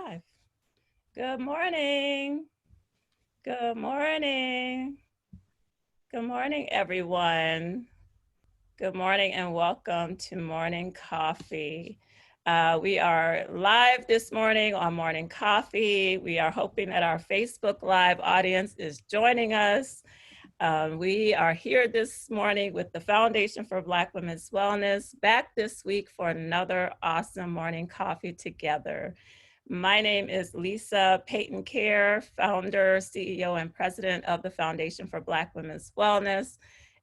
live. Good morning. Good morning. Good morning, everyone. Good morning and welcome to Morning Coffee. We are live this morning on Morning Coffee. We are hoping that our Facebook Live audience is joining us. We are here this morning with the Foundation for Black Women's Wellness, back this week for another awesome morning coffee together. My name is Lisa Payton Kerr, founder, CEO, and president of the Foundation for Black Women's Wellness.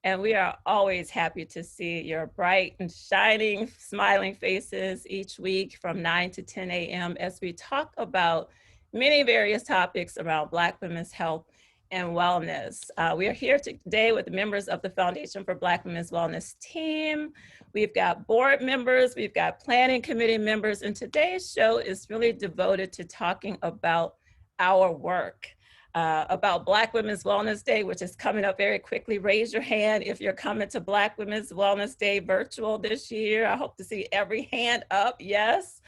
And we are always happy to see your bright and shining, smiling faces each week from 9 to 10 a.m. as we talk about many various topics around Black women's health and wellness. We are here today with members of the Foundation for Black Women's Wellness team. We've got board members, we've got planning committee members, and today's show is really devoted to talking about our work, about Black Women's Wellness Day, which is coming up very quickly. Raise your hand if you're coming to Black Women's Wellness Day virtual this year. I hope to see every hand up, yes.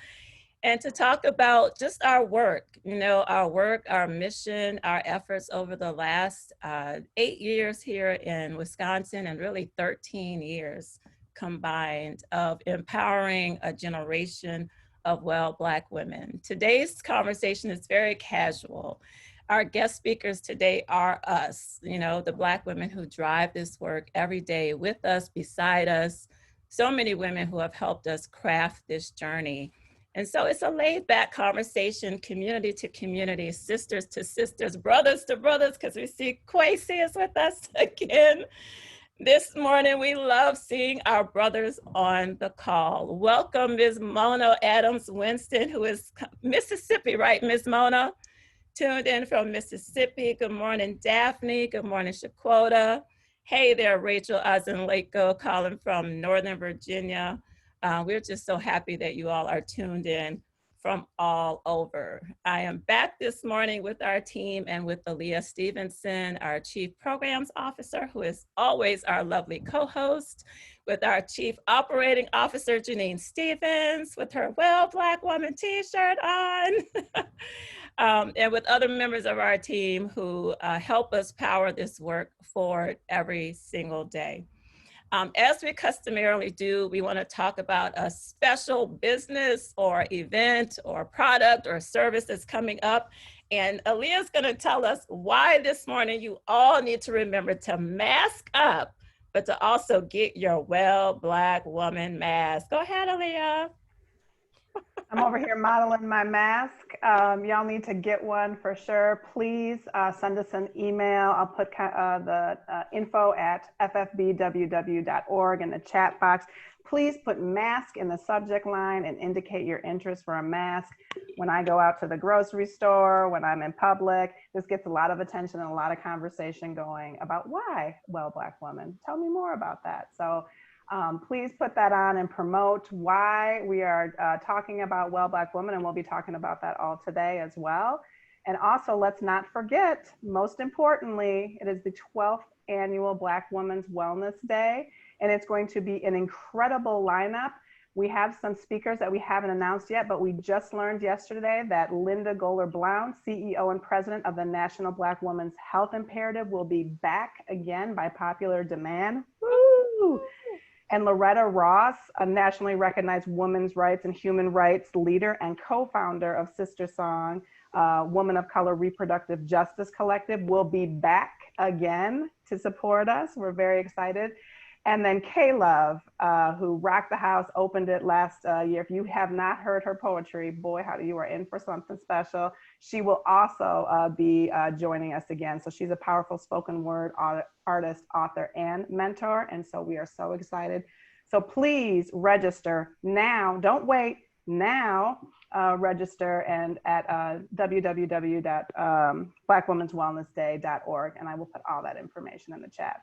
And to talk about just our work, our work, our mission, our efforts over the last 8 years here in Wisconsin and really 13 years combined of empowering a generation of well Black women. Today's conversation is very casual. Our guest speakers today are us, the Black women who drive this work every day with us, beside us, so many women who have helped us craft this journey. And so it's a laid back conversation, community to community, sisters to sisters, brothers to brothers, because we see Kwesi is with us again this morning. We love seeing our brothers on the call. Welcome, Ms. Mona Adams Winston, who is Mississippi, right, Ms. Mona? Tuned in from Mississippi. Good morning, Daphne. Good morning, Shaquota. Hey there, Rachel Azenlako, calling from Northern Virginia. We're just so happy that you all are tuned in from all over. I am back this morning with our team and with Aaliyah Stevenson, our Chief Programs Officer, who is always our lovely co-host, with our Chief Operating Officer, Janine Stevens, with her Well Black Woman t-shirt on, and with other members of our team who help us power this work forward every single day. As we customarily do, we want to talk about a special business or event or product or service that's coming up. And Aaliyah's going to tell us why this morning you all need to remember to mask up, but to also get your Well Black Woman mask. Go ahead, Aaliyah. I'm over here modeling my mask. Y'all need to get one for sure. Please send us an email. I'll put the info at ffbww.org in the chat box. Please put mask in the subject line and indicate your interest for a mask. When I go out to the grocery store, when I'm in public, this gets a lot of attention and a lot of conversation going about why Well Black Woman. Tell me more about that. So please put that on and promote why we are talking about Well Black Women, and we'll be talking about that all today as well. And also, let's not forget, most importantly, it is the 12th annual Black Women's Wellness Day, and it's going to be an incredible lineup. We have some speakers that we haven't announced yet, but we just learned yesterday that Linda Goler-Blount, CEO and president of the National Black Women's Health Imperative, will be back again by popular demand. Woo! And Loretta Ross, a nationally recognized women's rights and human rights leader and co-founder of Sister Song, Woman of Color Reproductive Justice Collective, will be back again to support us. We're very excited. And then K-Love, who rocked the house, opened it last year. If you have not heard her poetry, boy, you are in for something special. She will also be joining us again. So she's a powerful spoken word artist, author, and mentor. And so we are so excited. So please register now. Don't wait. Now register and at www.blackwomenswellnessday.org. And I will put all that information in the chat.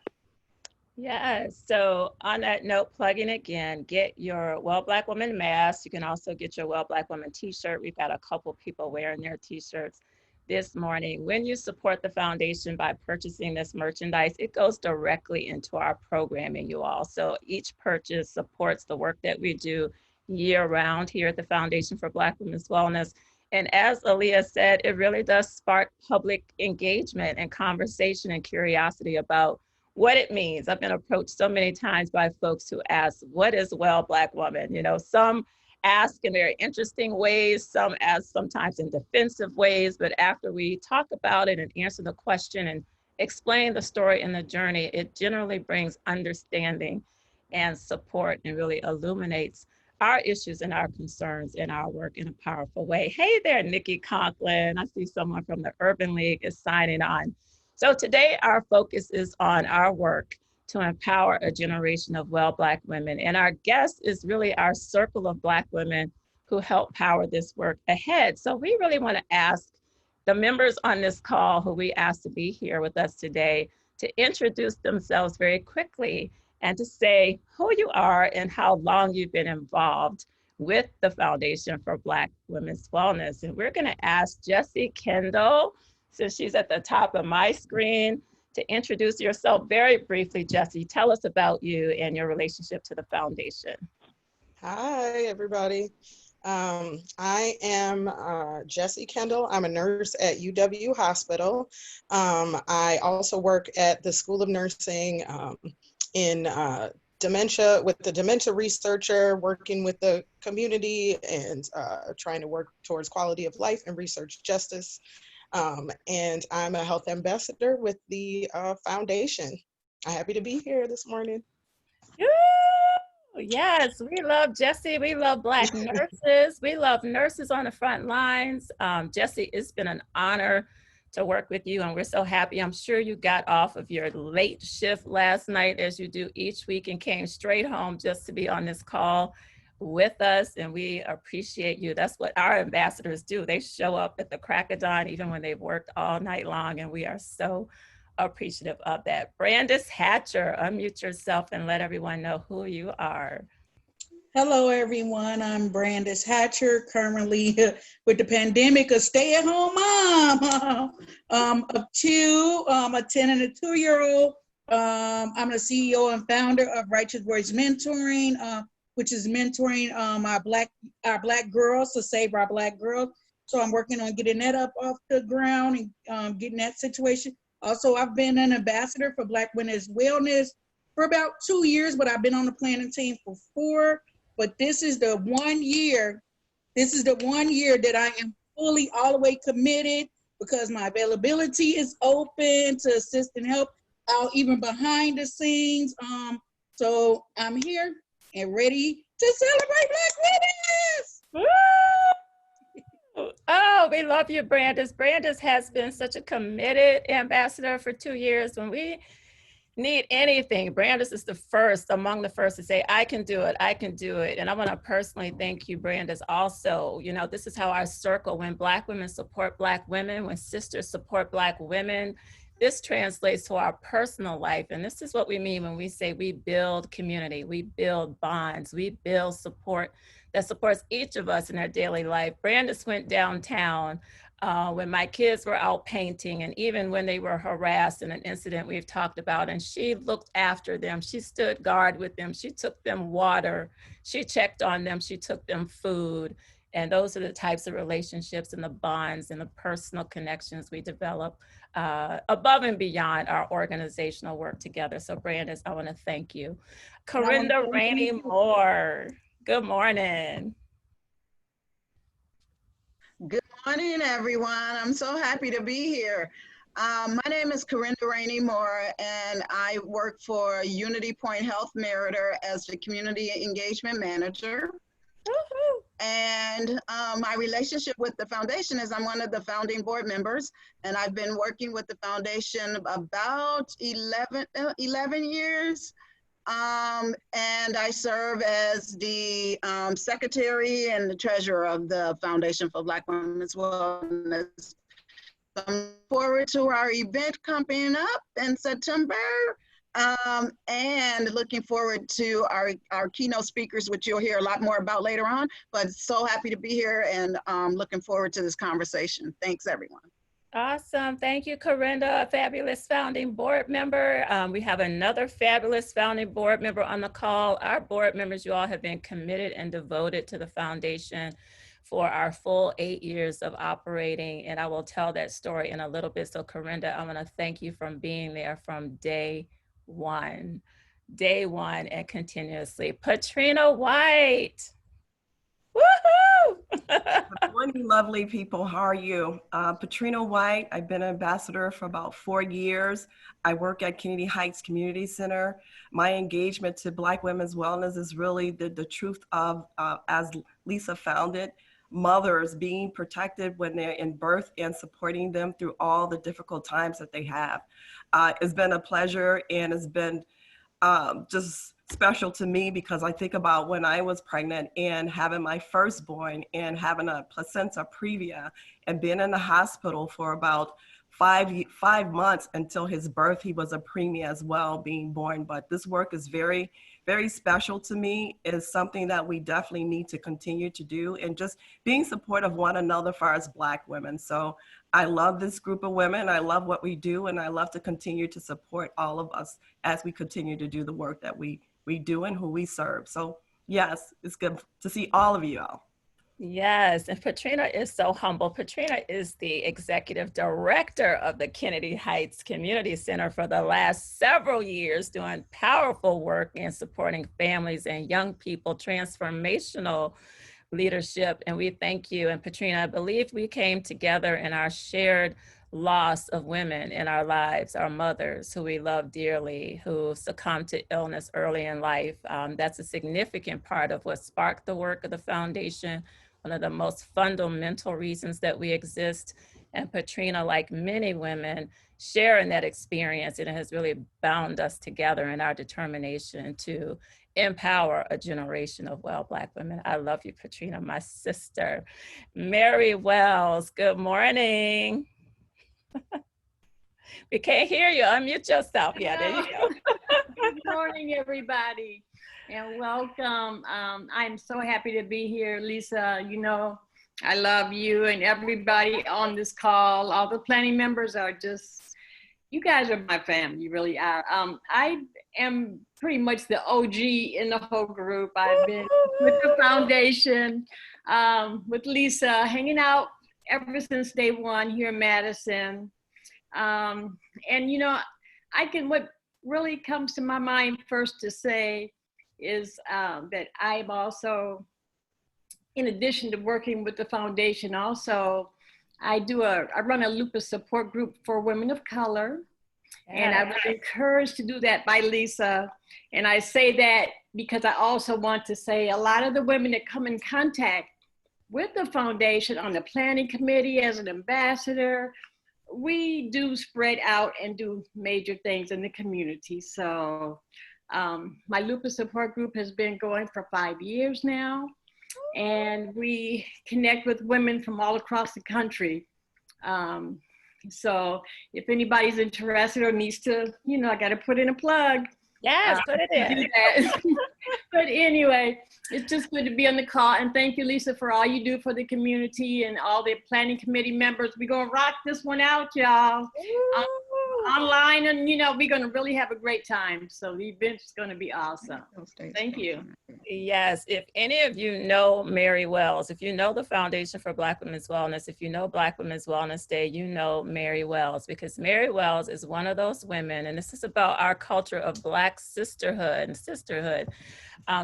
Yes. So on that note, plugging again, get your Well Black Woman mask. You can also get your Well Black Woman t-shirt. We've got a couple people wearing their t-shirts this morning. When you support the foundation by purchasing this merchandise, it goes directly into our programming, you all. So each purchase supports the work that we do year round here at the Foundation for Black Women's Wellness. And as Aaliyah said, it really does spark public engagement and conversation and curiosity about what it means. I've been approached so many times by folks who ask, what is well Black woman? You know, some ask in very interesting ways, some ask sometimes in defensive ways, but after we talk about it and answer the question and explain the story and the journey, it generally brings understanding and support and really illuminates our issues and our concerns in our work in a powerful way. Hey there, Nikki Conklin. I see someone from the Urban League is signing on. So today our focus is on our work to empower a generation of well Black women. And our guest is really our circle of Black women who help power this work ahead. So we really want to ask the members on this call who we asked to be here with us today to introduce themselves very quickly and to say who you are and how long you've been involved with the Foundation for Black Women's Wellness. And we're gonna ask Jessie Kendall, since she's at the top of my screen, to introduce yourself very briefly. Jessie, tell us about you and your relationship to the foundation. Hi, everybody. I am Jessie Kendall. I'm a nurse at UW Hospital. I also work at the School of Nursing in dementia, with the dementia researcher, working with the community and trying to work towards quality of life and research justice. And I'm a health ambassador with the foundation. I'm happy to be here this morning. Yes, we love Jessie. We love Black nurses. We love nurses on the front lines. Jessie, it's been an honor to work with you, and we're so happy. I'm sure you got off of your late shift last night, as you do each week, and came straight home just to be on this call with us, and we appreciate you. That's what our ambassadors do. They show up at the crack of dawn, even when they've worked all night long, and we are so appreciative of that. Brandis Hatcher, unmute yourself and let everyone know who you are. Hello, everyone. I'm Brandis Hatcher, currently with the pandemic, a stay-at-home mom of two, a 10 and a 2-year-old. I'm the CEO and founder of Righteous Voice Mentoring, which is mentoring our black girls to save our Black girls. So I'm working on getting that up off the ground and getting that situation. Also, I've been an ambassador for Black Women's Wellness for about 2 years, but I've been on the planning team for 4. But this is the 1 year, that I am fully all the way committed, because my availability is open to assist and help out even behind the scenes. So I'm here and ready to celebrate Black women. Oh, we love you, Brandis. Brandis has been such a committed ambassador for 2 years. When we need anything, Brandis is the first, among the first to say, I can do it, I can do it. And I want to personally thank you, Brandis, also. You know, this is how our circle, when Black women support Black women, when sisters support Black women, this translates to our personal life. And this is what we mean when we say we build community, we build bonds, we build support that supports each of us in our daily life. Brandis went downtown when my kids were out painting, and even when they were harassed in an incident we've talked about, and she looked after them. She stood guard with them. She took them water. She checked on them. She took them food. And those are the types of relationships and the bonds and the personal connections we develop above and beyond our organizational work together. So Brandis, I want to thank you. Corinda Rainey Moore, good morning. Good morning, everyone. I'm so happy to be here. My name is Corinda Rainey Moore, and I work for Unity Point Health Meriter as the Community Engagement Manager. And my relationship with the foundation is I'm one of the founding board members, and I've been working with the foundation about 11 years. And I serve as the secretary and the treasurer of the Foundation for Black Women's Wellness. I'm forward to our event coming up in September, and looking forward to our keynote speakers, which you'll hear a lot more about later on, but so happy to be here and looking forward to this conversation. Thanks, everyone. Awesome. Thank you, Corinda, a fabulous founding board member. We have another fabulous founding board member on the call. Our board members, you all have been committed and devoted to the foundation for our full 8 years of operating. And I will tell that story in a little bit. So Corinda, I want to thank you for being there from day one and continuously. Patrina White. Woohoo! Good morning, lovely people. How are you? Patrina White. I've been an ambassador for about 4 years. I work at Kennedy Heights Community Center. My engagement to Black women's wellness is really the truth of, as Lisa found it, mothers being protected when they're in birth and supporting them through all the difficult times that they have. It's been a pleasure, and it's been just special to me because I think about when I was pregnant and having my firstborn and having a placenta previa and being in the hospital for about 5 months until his birth. He was a preemie as well, being born. But this work is very, very special to me. It is something that we definitely need to continue to do, and just being supportive of one another for us Black women. So I love this group of women. I love what we do, and I love to continue to support all of us as we continue to do the work that we do and who we serve. So yes, it's good to see all of you all. Yes, and Patrina is so humble. Patrina is the executive director of the Kennedy Heights Community Center for the last several years, doing powerful work in supporting families and young people, transformational leadership. And we thank you. And Patrina, I believe we came together in our shared loss of women in our lives, our mothers who we love dearly, who succumbed to illness early in life. That's a significant part of what sparked the work of the foundation, one of the most fundamental reasons that we exist. And Patrina, like many women, share in that experience, and it has really bound us together in our determination to empower a generation of well Black women. I love you, Patrina, my sister. Mary Wells, good morning. We can't hear you. Unmute yourself. Yeah, there you go. Good morning, everybody, and welcome. I'm so happy to be here, Lisa. You know, I love you and everybody on this call. All the planning members are just, you guys are my family. You really are. I am pretty much the OG in the whole group. I've been with the foundation, with Lisa, hanging out ever since day one here in Madison. And you know, what really comes to my mind first to say is that I'm also, in addition to working with the foundation, also I run a lupus support group for women of color. And I was encouraged to do that by Lisa. And I say that because I also want to say a lot of the women that come in contact with the foundation on the planning committee as an ambassador, we do spread out and do major things in the community. So my lupus support group has been going for 5 years now. And we connect with women from all across the country. So if anybody's interested or needs to, you know, I got to put in a plug. Yes, put it in. But anyway, it's just good to be on the call. And thank you, Lisa, for all you do for the community and all the planning committee members. We're going to rock this one out, y'all. Online, and you know, we're going to really have a great time. So the event's going to be awesome. Thank you. Yes, if any of you know Mary Wells, if you know the Foundation for Black Women's Wellness, if you know Black Women's Wellness Day, you know Mary Wells, because Mary Wells is one of those women, and this is about our culture of Black sisterhood and sisterhood.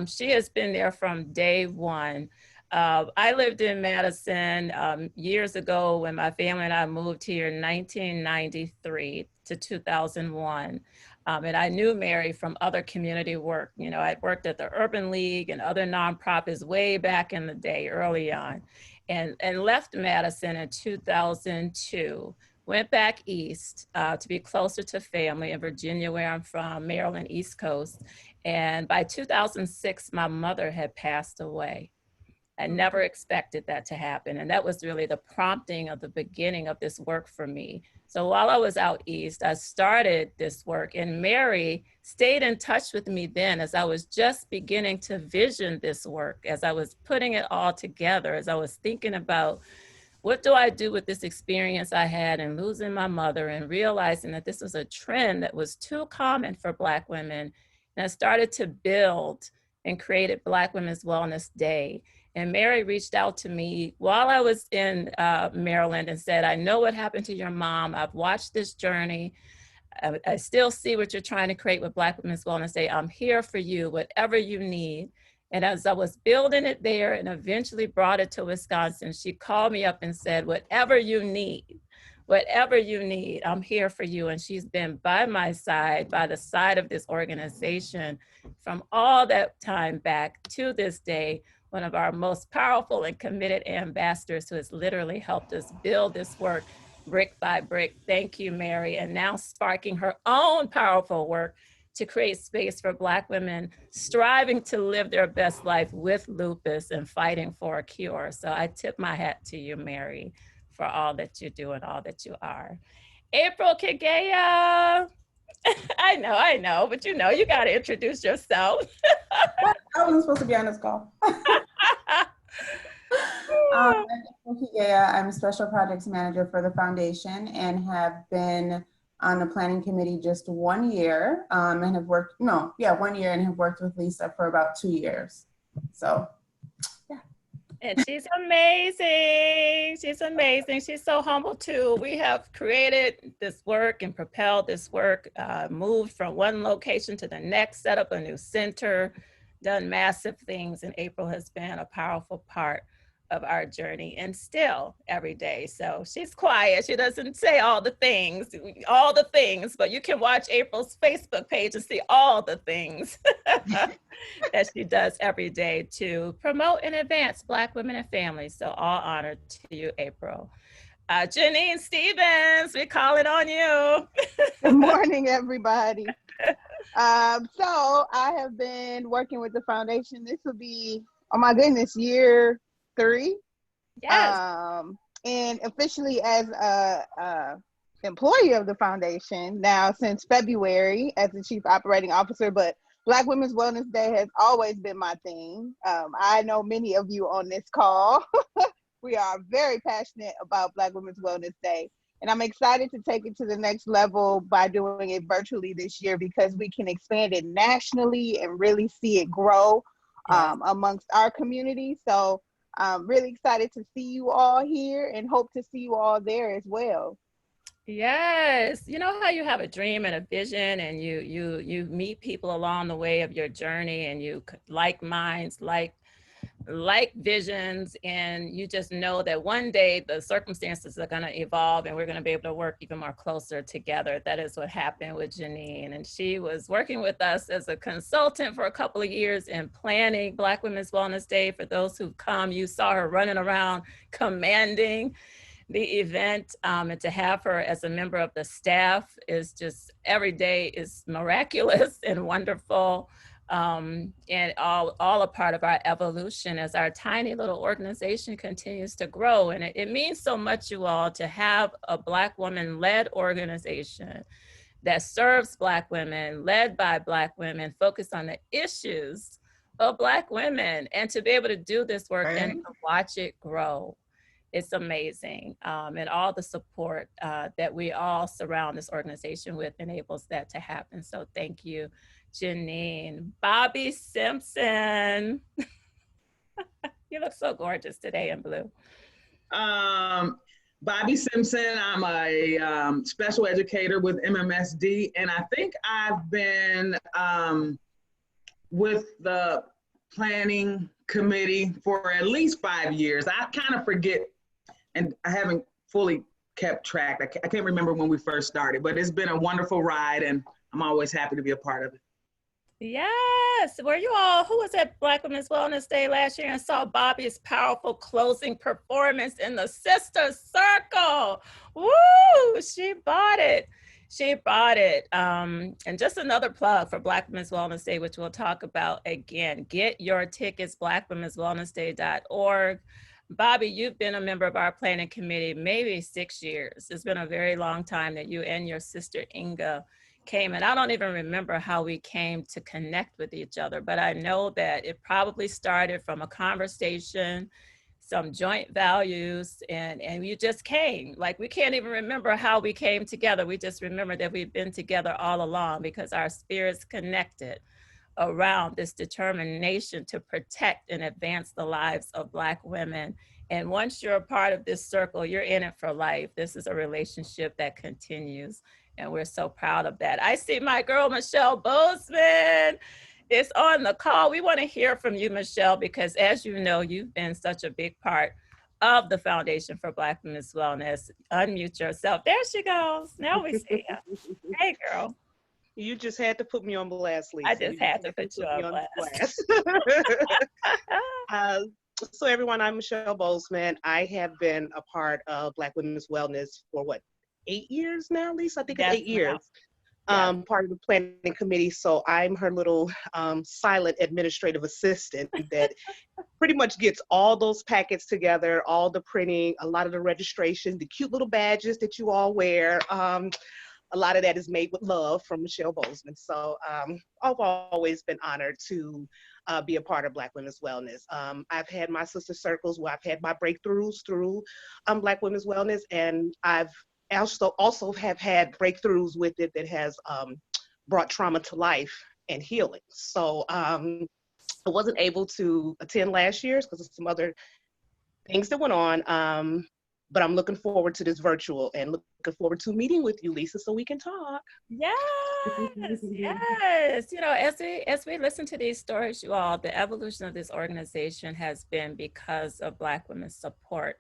She has been there from day one. I lived in Madison years ago when my family and I moved here in 1993 to 2001. And I knew Mary from other community work. You know, I'd worked at the Urban League and other nonprofits way back in the day, early on, and left Madison in 2002. Went back east to be closer to family in Virginia, where I'm from, Maryland, East Coast. And by 2006, my mother had passed away. I never expected that to happen. And that was really the prompting of the beginning of this work for me. So while I was out east, I started this work, and Mary stayed in touch with me then as I was just beginning to vision this work, as I was putting it all together, as I was thinking about what do I do with this experience I had in losing my mother and realizing that this was a trend that was too common for Black women. And I started to build and created Black Women's Wellness Day. And Mary reached out to me while I was in Maryland and said, I know what happened to your mom. I've watched this journey. I still see what you're trying to create with Black Women's Wellness Day. I'm here for you, whatever you need. And as I was building it there and eventually brought it to Wisconsin, she called me up and said, whatever you need, I'm here for you. And she's been by my side, by the side of this organization from all that time back to this day, one of our most powerful and committed ambassadors who has literally helped us build this work brick by brick. Thank you, Mary. And now sparking her own powerful work to create space for Black women striving to live their best life with lupus and fighting for a cure. So I tip my hat to you, Mary, for all that you do and all that you are. April Kagaya. I know, but you got to introduce yourself. I wasn't supposed to be on this call. I'm April Kagaya. I'm Special Projects Manager for the foundation and have been on the planning committee just 1 year and have worked, 1 year, and have worked with Lisa for about 2 years. So, yeah. And she's amazing. She's amazing. She's so humble too. We have created this work and propelled this work, moved from one location to the next, set up a new center, done massive things, and April has been a powerful part of our journey and still every day. So she's quiet. She doesn't say all the things, but you can watch April's Facebook page and see all the things that she does every day to promote and advance Black women and families. So all honor to you, April. Janine Stevens, we're calling on you. Good morning, everybody. So I have been working with the foundation. This will be, oh my goodness, year 3. Yes. And officially as a employee of the foundation now since February as the Chief Operating Officer, but Black Women's Wellness Day has always been my thing. I know many of you on this call. We are very passionate about Black Women's Wellness Day. And I'm excited to take it to the next level by doing it virtually this year because we can expand it nationally and really see it grow amongst our community. So I'm really excited to see you all here and hope to see you all there as well. Yes. You know how you have a dream and a vision and you meet people along the way of your journey and you like minds, like visions, and you just know that one day the circumstances are going to evolve and we're going to be able to work even more closer together. That is what happened with Janine. And she was working with us as a consultant for a couple of years in planning Black Women's Wellness Day. For those who've come, you saw her running around commanding the event, and to have her as a member of the staff is just every day is miraculous and wonderful. And all a part of our evolution as our tiny little organization continues to grow. And it means so much, you all, to have a Black woman-led organization that serves Black women, led by Black women, focused on the issues of Black women, and to be able to do this work and to watch it grow. It's amazing. And all the support that we all surround this organization with enables that to happen. So thank you, Janine. Bobby Simpson. You look so gorgeous today in blue. Bobby Simpson, I'm a special educator with MMSD, and I think I've been with the planning committee for at least 5 years. I kind of forget, and I haven't fully kept track. I can't remember when we first started, but it's been a wonderful ride, and I'm always happy to be a part of it. Yes. Were you all, who was at Black Women's Wellness Day last year and saw Bobby's powerful closing performance in the Sister Circle? Woo! She bought it. She bought it. And just another plug for Black Women's Wellness Day, which we'll talk about again. Get your tickets, blackwomenswellnessday.org. Bobby, you've been a member of our planning committee maybe 6 years. It's been a very long time that you and your sister Inga came, and I don't even remember how we came to connect with each other, but I know that it probably started from a conversation, some joint values, and you just came. Like, we can't even remember how we came together. We just remember that we've been together all along because our spirits connected around this determination to protect and advance the lives of Black women. And once you're a part of this circle, you're in it for life. This is a relationship that continues, and we're so proud of that. I see my girl, Michelle Bozeman, is on the call. We want to hear from you, Michelle, because as you know, you've been such a big part of the Foundation for Black Women's Wellness. Unmute yourself. There she goes. Now we see you. Hey, girl. You just had to put me on blast, Lisa. I just had to put you on blast. So everyone, I'm Michelle Bozeman. I have been a part of Black Women's Wellness for what, 8 years now, Lisa? I think it's 8 years. Part of the planning committee. So I'm her little silent administrative assistant that pretty much gets all those packets together, all the printing, a lot of the registration, the cute little badges that you all wear. A lot of that is made with love from Michelle Bozeman. So I've always been honored to be a part of Black Women's Wellness. I've had my sister circles where I've had my breakthroughs through Black Women's Wellness, and I've also have had breakthroughs with it that has brought trauma to life and healing. So I wasn't able to attend last year's because of some other things that went on. But I'm looking forward to this virtual and looking forward to meeting with you, Lisa, so we can talk. Yes, yes. You know, as we listen to these stories, you all, the evolution of this organization has been because of Black women's support.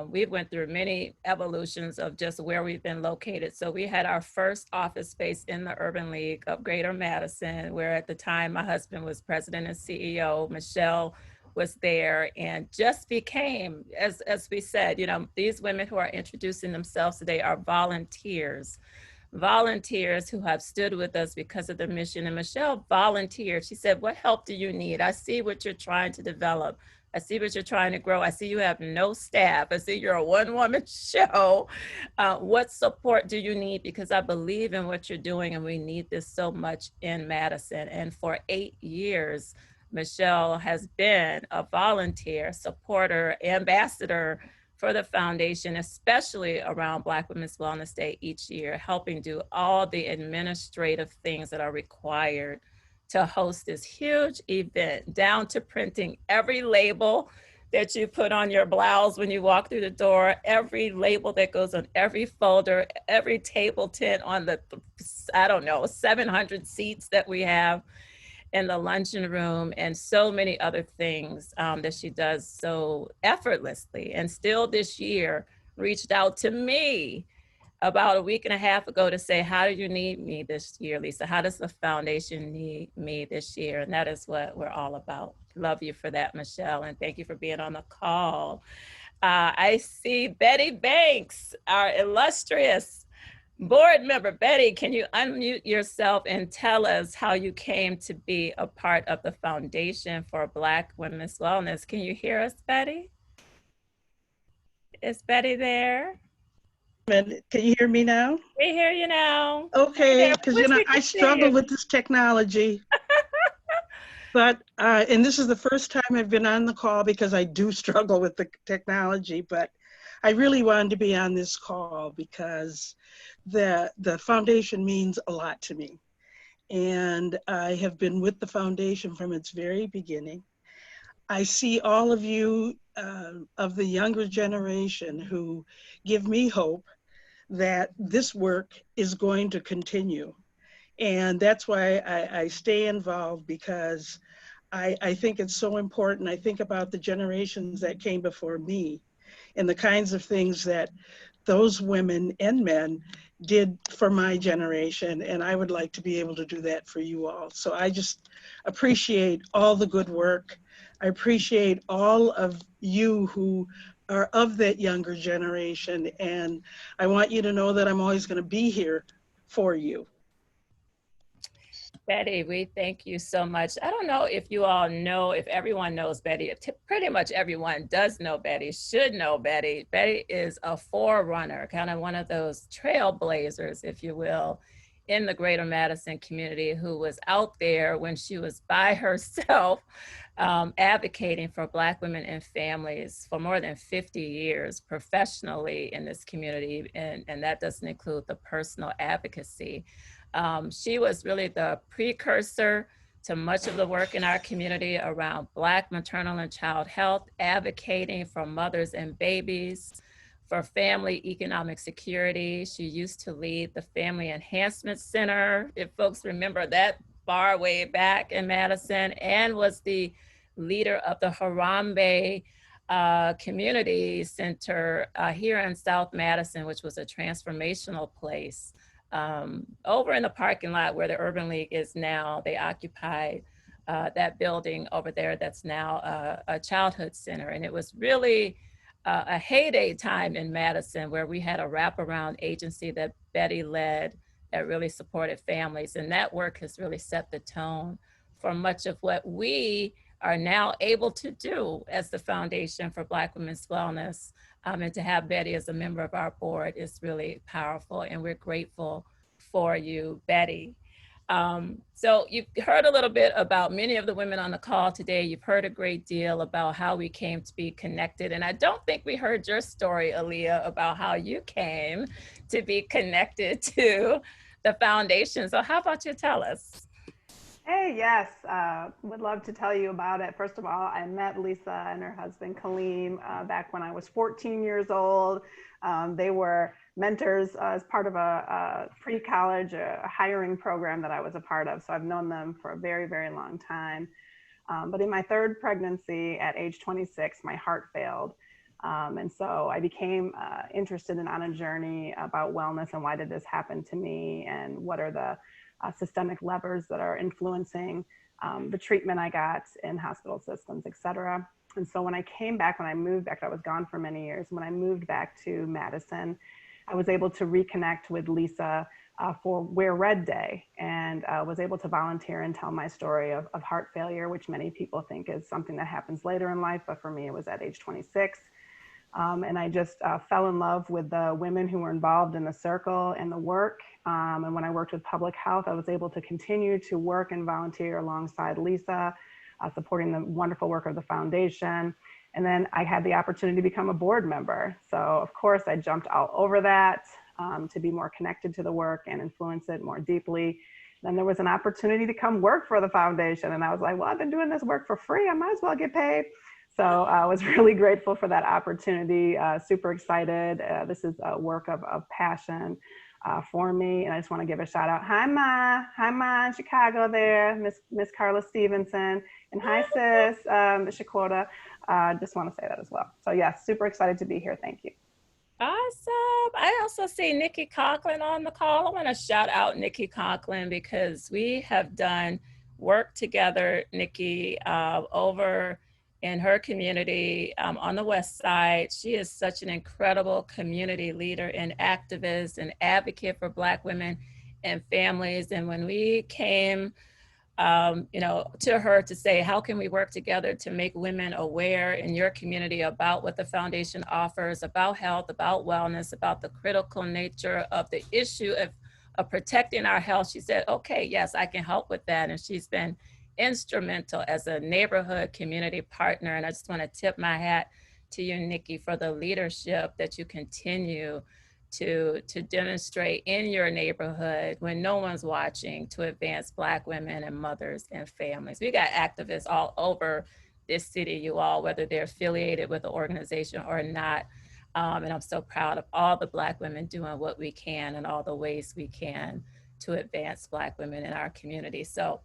We went through many evolutions of just where we've been located. So we had our first office space in the Urban League of Greater Madison, where at the time my husband was president and CEO. Michelle was there and just became, as we said, you know, these women who are introducing themselves today are volunteers who have stood with us because of the mission. And Michelle volunteered. She said, what help do you need? I see what you're trying to develop. I see what you're trying to grow. I see you have no staff. I see you're a one-woman show. What support do you need? Because I believe in what you're doing and we need this so much in Madison. And for 8 years, Michelle has been a volunteer, supporter, ambassador for the foundation, especially around Black Women's Wellness Day each year, helping do all the administrative things that are required to host this huge event, down to printing every label that you put on your blouse when you walk through the door, every label that goes on every folder, every table tent on the, 700 seats that we have in the luncheon room, and so many other things that she does so effortlessly. And still this year reached out to me about a week and a half ago to say, how do you need me this year, Lisa? How does the foundation need me this year? And that is what we're all about. Love you for that, Michelle, and thank you for being on the call. I see Betty Banks, our illustrious board member. Betty, can you unmute yourself and tell us how you came to be a part of the Foundation for Black Women's Wellness? Can you hear us, Betty? Is Betty there? Can you hear me now? We hear you now. Okay, because you know I struggle with this technology. But, and this is the first time I've been on the call because I do struggle with the technology, but I really wanted to be on this call because the foundation means a lot to me. And I have been with the foundation from its very beginning. I see all of you of the younger generation who give me hope that this work is going to continue. And that's why I stay involved, because I think it's so important. I think about the generations that came before me and the kinds of things that those women and men did for my generation, and I would like to be able to do that for you all. So I just appreciate all the good work. I appreciate all of you who are of that younger generation, and I want you to know that I'm always going to be here for you. Betty, we thank you so much. I don't know if you all know, if everyone knows Betty. Pretty much everyone does know Betty, should know Betty. Betty is a forerunner, kind of one of those trailblazers, if you will, in the Greater Madison community, who was out there when she was by herself, advocating for Black women and families for more than 50 years professionally in this community. And that doesn't include the personal advocacy. She was really the precursor to much of the work in our community around Black maternal and child health, advocating for mothers and babies, for family economic security. She used to lead the Family Enhancement Center, if folks remember that far way back in Madison, and was the leader of the Harambe Community Center here in South Madison, which was a transformational place. Over in the parking lot where the Urban League is now, they occupied that building over there that's now a childhood center. And it was really a heyday time in Madison where we had a wraparound agency that Betty led that really supported families. And that work has really set the tone for much of what we are now able to do as the Foundation for Black Women's Wellness. And to have Betty as a member of our board is really powerful, and we're grateful for you, Betty. So you've heard a little bit about many of the women on the call today. You've heard a great deal about how we came to be connected. And I don't think we heard your story, Aaliyah, about how you came to be connected to the foundation. So how about you tell us? Hey, yes, would love to tell you about it. First of all, I met Lisa and her husband, Kaleem, back when I was 14 years old. They were mentors as part of a pre-college hiring program that I was a part of. So I've known them for a very, very long time. But in my third pregnancy at age 26, my heart failed. And so I became interested and on a journey about wellness and why did this happen to me and what are the systemic levers that are influencing the treatment I got in hospital systems, et cetera. And so when I came back, when I moved back, I was gone for many years. When I moved back to Madison, I was able to reconnect with Lisa for Wear Red Day, and was able to volunteer and tell my story of heart failure, which many people think is something that happens later in life, but for me, it was at age 26. And I just fell in love with the women who were involved in the circle and the work. And when I worked with public health, I was able to continue to work and volunteer alongside Lisa, supporting the wonderful work of the foundation. And then I had the opportunity to become a board member. So of course I jumped all over that to be more connected to the work and influence it more deeply. Then there was an opportunity to come work for the foundation. And I was like, well, I've been doing this work for free. I might as well get paid. So I was really grateful for that opportunity, super excited. This is a work of passion for me. And I just want to give a shout out. Hi, Ma in Chicago there, Miss Carla Stevenson. And hi, sis, Shaquota. Just want to say that as well. So yeah, super excited to be here. Thank you. Awesome. I also see Nikki Conklin on the call. I want to shout out Nikki Conklin because we have done work together, Nikki, over in her community on the West Side. She is such an incredible community leader and activist and advocate for Black women and families. And when we came to her to say, how can we work together to make women aware in your community about what the foundation offers, about health, about wellness, about the critical nature of the issue of protecting our health, she said, okay, yes, I can help with that. And she's been instrumental as a neighborhood community partner. And I just want to tip my hat to you, Nikki, for the leadership that you continue to demonstrate in your neighborhood when no one's watching to advance Black women and mothers and families. We got activists all over this city, you all, whether they're affiliated with the organization or not. And I'm so proud of all the Black women doing what we can and all the ways we can to advance Black women in our community. So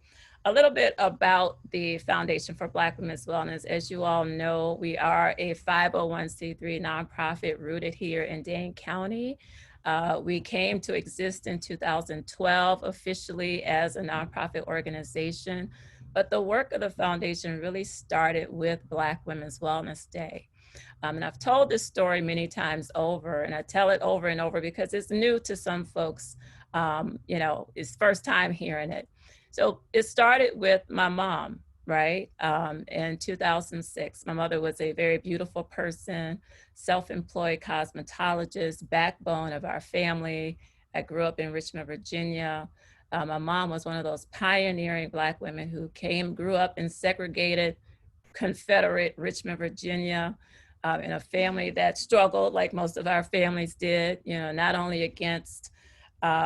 a little bit about the Foundation for Black Women's Wellness. As you all know, we are a 501c3 nonprofit rooted here in Dane County. We came to exist in 2012 officially as a nonprofit organization, but the work of the foundation really started with Black Women's Wellness Day. And I've told this story many times over, and I tell it over and over because it's new to some folks, it's first time hearing it. So it started with my mom, right? In 2006, my mother was a very beautiful person, self-employed cosmetologist, backbone of our family. I grew up in Richmond, Virginia. My mom was one of those pioneering Black women who grew up in segregated Confederate Richmond, Virginia, in a family that struggled like most of our families did, not only against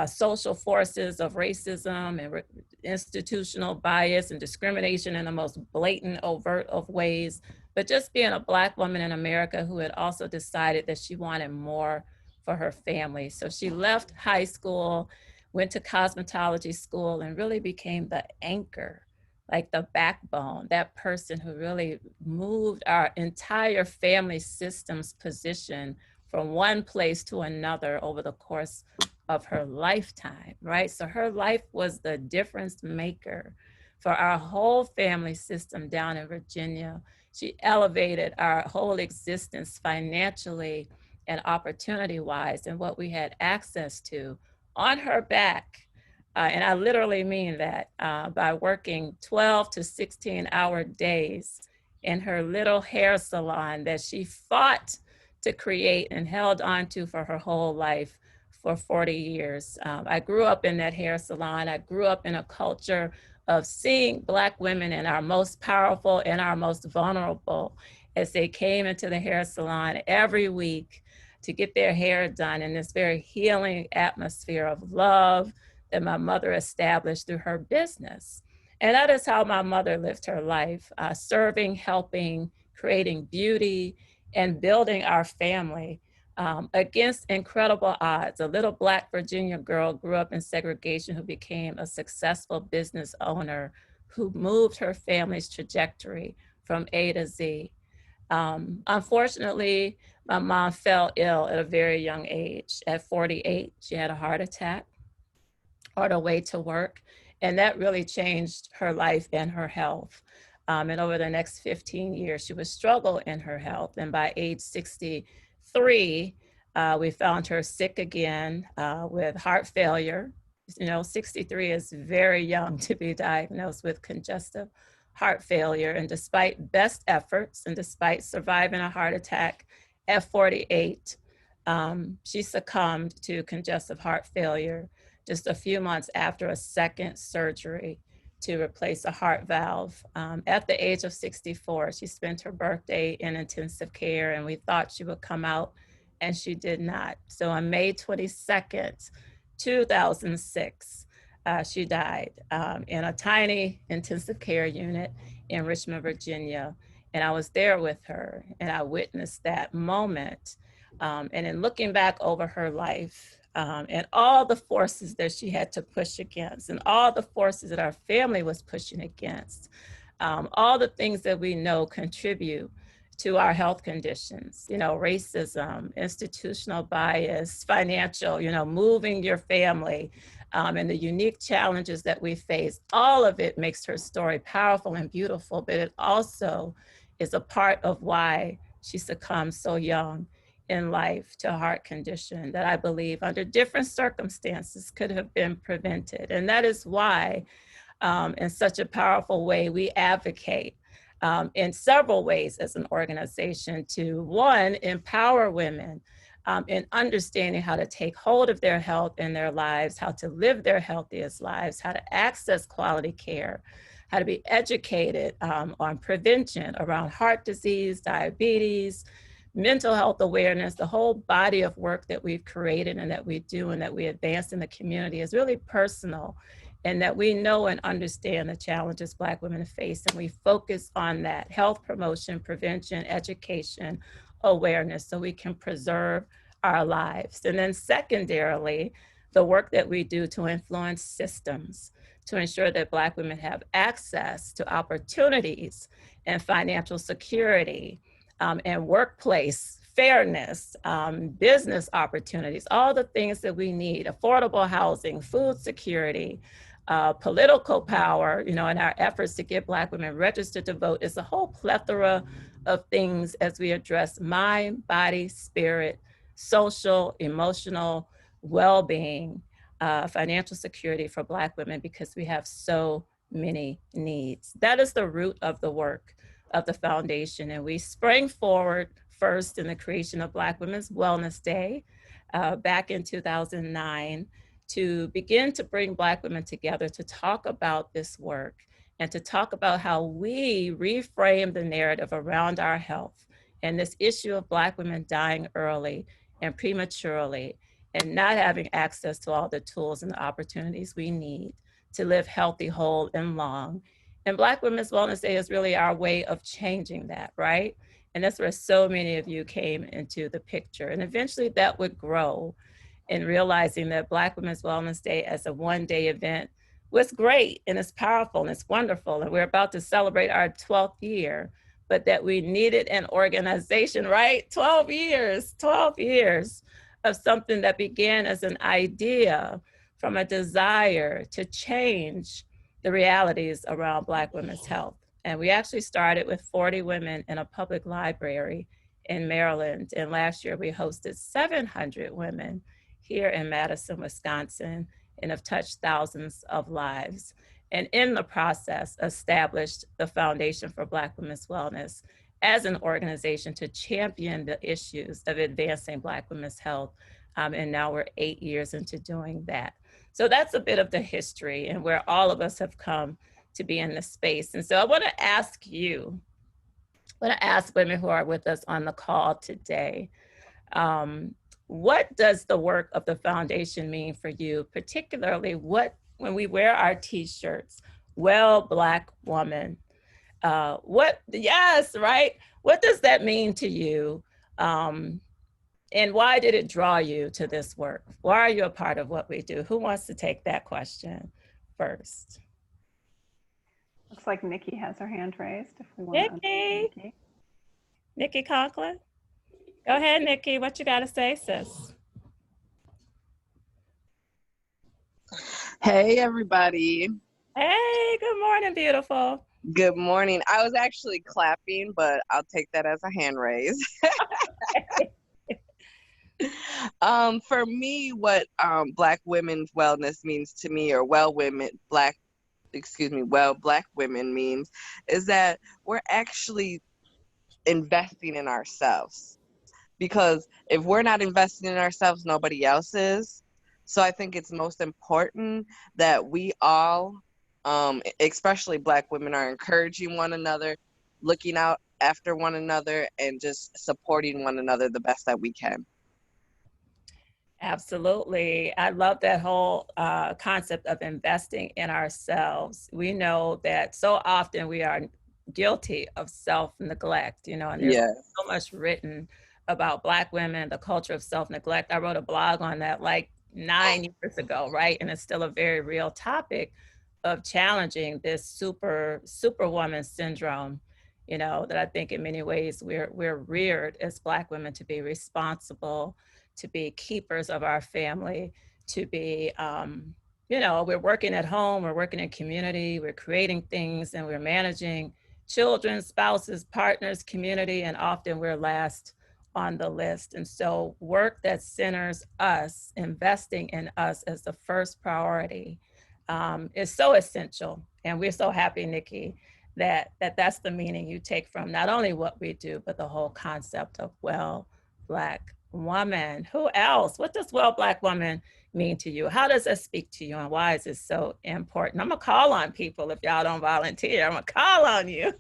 social forces of racism and institutional bias and discrimination in the most blatant, overt of ways, but just being a Black woman in America who had also decided that she wanted more for her family. So she left high school, went to cosmetology school, and really became the anchor, like the backbone, that person who really moved our entire family system's position from one place to another over the course of her lifetime, right? So her life was the difference maker for our whole family system down in Virginia. She elevated our whole existence financially and opportunity-wise and what we had access to on her back. And I literally mean that, by working 12 to 16-hour days in her little hair salon that she fought to create and held on to for her whole life for 40 years. I grew up in that hair salon. I grew up in a culture of seeing Black women in our most powerful and our most vulnerable as they came into the hair salon every week to get their hair done in this very healing atmosphere of love that my mother established through her business. And that is how my mother lived her life, serving, helping, creating beauty, and building our family against incredible odds. A little Black Virginia girl grew up in segregation who became a successful business owner who moved her family's trajectory from A to Z. Unfortunately, my mom fell ill at a very young age. At 48, she had a heart attack on her way to work, and that really changed her life and her health. And over the next 15 years, she would struggle in her health. And by age 63, we found her sick again with heart failure. You know, 63 is very young to be diagnosed with congestive heart failure. And despite best efforts and despite surviving a heart attack at 48, she succumbed to congestive heart failure just a few months after a second surgery to replace a heart valve. At the age of 64, she spent her birthday in intensive care, and we thought she would come out, and she did not. So on May 22nd, 2006, she died in a tiny intensive care unit in Richmond, Virginia. And I was there with her, and I witnessed that moment. And in looking back over her life, and all the forces that she had to push against, and all the forces that our family was pushing against, all the things that we know contribute to our health conditions, you know, racism, institutional bias, financial, you know, moving your family, and the unique challenges that we face. All of it makes her story powerful and beautiful, but it also is a part of why she succumbed so young in life to a heart condition that I believe under different circumstances could have been prevented. And that is why in such a powerful way we advocate in several ways as an organization to, one, empower women in understanding how to take hold of their health and their lives, how to live their healthiest lives, how to access quality care, how to be educated on prevention around heart disease, diabetes, mental health awareness. The whole body of work that we've created and that we do and that we advance in the community is really personal, and that we know and understand the challenges Black women face, and we focus on that: health promotion, prevention, education, awareness, so we can preserve our lives. And then secondarily, the work that we do to influence systems to ensure that Black women have access to opportunities and financial security, and workplace fairness, business opportunities, all the things that we need: affordable housing, food security, political power, you know, in our efforts to get Black women registered to vote. It's a whole plethora of things as we address mind, body, spirit, social, emotional well-being, financial security for Black women, because we have so many needs. That is the root of the work of the foundation. And we sprang forward first in the creation of Black Women's Wellness Day back in 2009 to begin to bring Black women together to talk about this work and to talk about how we reframe the narrative around our health and this issue of Black women dying early and prematurely, and not having access to all the tools and the opportunities we need to live healthy, whole, and long. And Black Women's Wellness Day is really our way of changing that, right? And that's where so many of you came into the picture. And eventually that would grow in realizing that Black Women's Wellness Day as a one-day event was great, and it's powerful, and it's wonderful, and we're about to celebrate our 12th year, but that we needed an organization, right? 12 years of something that began as an idea from a desire to change the realities around Black women's health. And we actually started with 40 women in a public library in Maryland. And last year we hosted 700 women here in Madison, Wisconsin, and have touched thousands of lives. And in the process, established the Foundation for Black Women's Wellness as an organization to champion the issues of advancing Black women's health. And now we're 8 years into doing that. So that's a bit of the history and where all of us have come to be in this space. And so I want to ask you, I want to ask women who are with us on the call today, what does the work of the foundation mean for you, particularly when we wear our t-shirts, well, Black woman, yes, right? What does that mean to you? And why did it draw you to this work? Why are you a part of what we do? Who wants to take that question first? Looks like Nikki has her hand raised. If we want Nikki Conklin. Go ahead, Nikki. What you got to say, sis? Hey, everybody. Hey, good morning, beautiful. Good morning. I was actually clapping, but I'll take that as a hand raise. For me, what Black women's wellness means to me, or Black women means, is that we're actually investing in ourselves. Because if we're not investing in ourselves, nobody else is. So I think it's most important that we all, especially Black women, are encouraging one another, looking out after one another, and just supporting one another the best that we can. Absolutely. I love that whole concept of investing in ourselves. We know that so often we are guilty of self-neglect, and there's so much written about Black women, the culture of self-neglect. I wrote a blog on that like 9 years ago, right? And it's still a very real topic of challenging this superwoman syndrome, that I think in many ways we're reared as Black women to be responsible, to be keepers of our family, to be, we're working at home, we're working in community, we're creating things, and we're managing children, spouses, partners, community, and often we're last on the list. And so work that centers us, investing in us as the first priority is so essential. And we're so happy, Nikki, that's the meaning you take from not only what we do, but the whole concept of well, Black woman. Who else? What does well, Black woman mean to you? How does that speak to you, and why is it so important? I'm gonna call on people if y'all don't volunteer. I'm gonna call on you.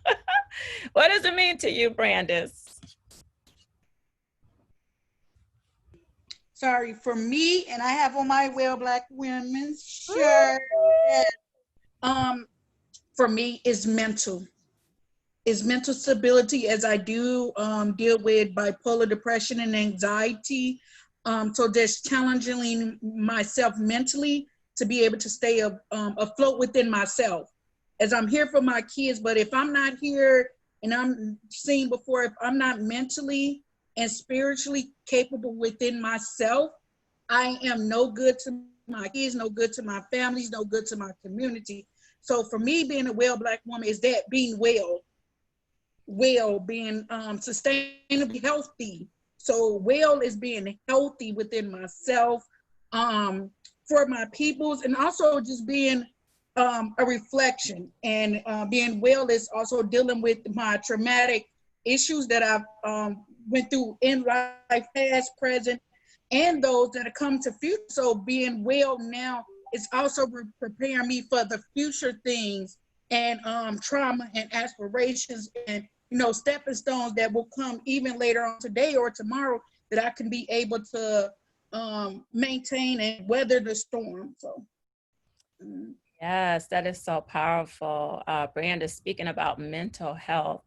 What does it mean to you, Brandis? Sorry, for me, and I have on my Well Black Women's shirt. For me, is mental. Is mental stability, as I do deal with bipolar depression and anxiety. So just challenging myself mentally to be able to stay afloat within myself. As I'm here for my kids, but if I'm not here, and I'm seeing before, if I'm not mentally and spiritually capable within myself, I am no good to my kids, no good to my families, no good to my community. So for me, being a well Black woman is that being being sustainably healthy. So well is being healthy within myself, for my peoples, and also just being a reflection. And being well is also dealing with my traumatic issues that I've went through in life, past, present, and those that are coming to future. So being well now is also preparing me for the future things and trauma and aspirations and stepping stones that will come even later on today or tomorrow, that I can be able to maintain and weather the storm. So. Yes, that is so powerful. Brenda, speaking about mental health,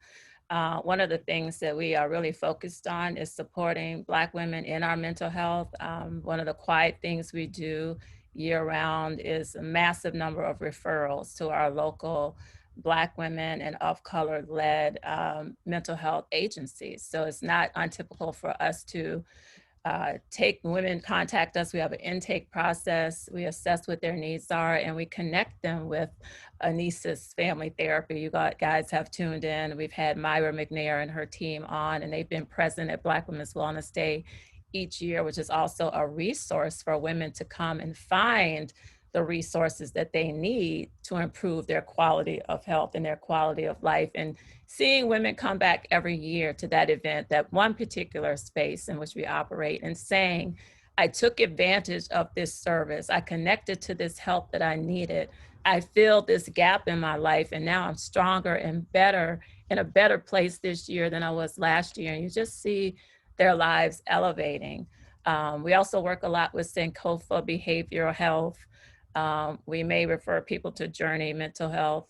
one of the things that we are really focused on is supporting Black women in our mental health. One of the quiet things we do year round is a massive number of referrals to our local Black women and of color led mental health agencies. So it's not untypical for us to take women, contact us. We have an intake process. We assess what their needs are, and we connect them with Anissa's Family Therapy. You guys have tuned in. We've had Myra McNair and her team on, and they've been present at Black Women's Wellness Day each year, which is also a resource for women to come and find the resources that they need to improve their quality of health and their quality of life. And seeing women come back every year to that event, that one particular space in which we operate, and saying, I took advantage of this service. I connected to this help that I needed. I filled this gap in my life, and now I'm stronger and better, in a better place this year than I was last year. And you just see their lives elevating. We also work a lot with Sankofa Behavioral Health. We may refer people to Journey Mental Health.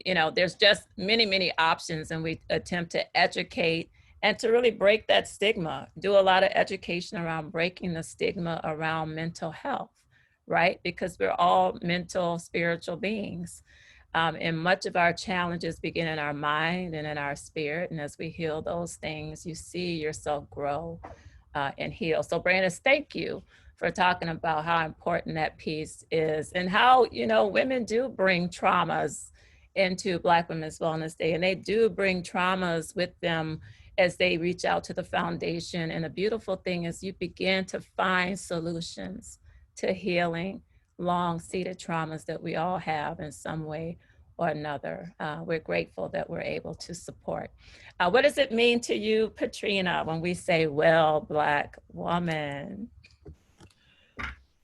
You know, there's just many, many options, and we attempt to educate and to really break that stigma, do a lot of education around breaking the stigma around mental health, right? Because we're all mental, spiritual beings. And much of our challenges begin in our mind and in our spirit. And as we heal those things, you see yourself grow and heal. So Brandis, thank you for talking about how important that piece is, and how, you know, women do bring traumas into Black Women's Wellness Day, and they do bring traumas with them as they reach out to the foundation. And the beautiful thing is you begin to find solutions to healing long-seated traumas that we all have in some way or another. We're grateful that we're able to support. What does it mean to you, Patrina, when we say, well, Black woman?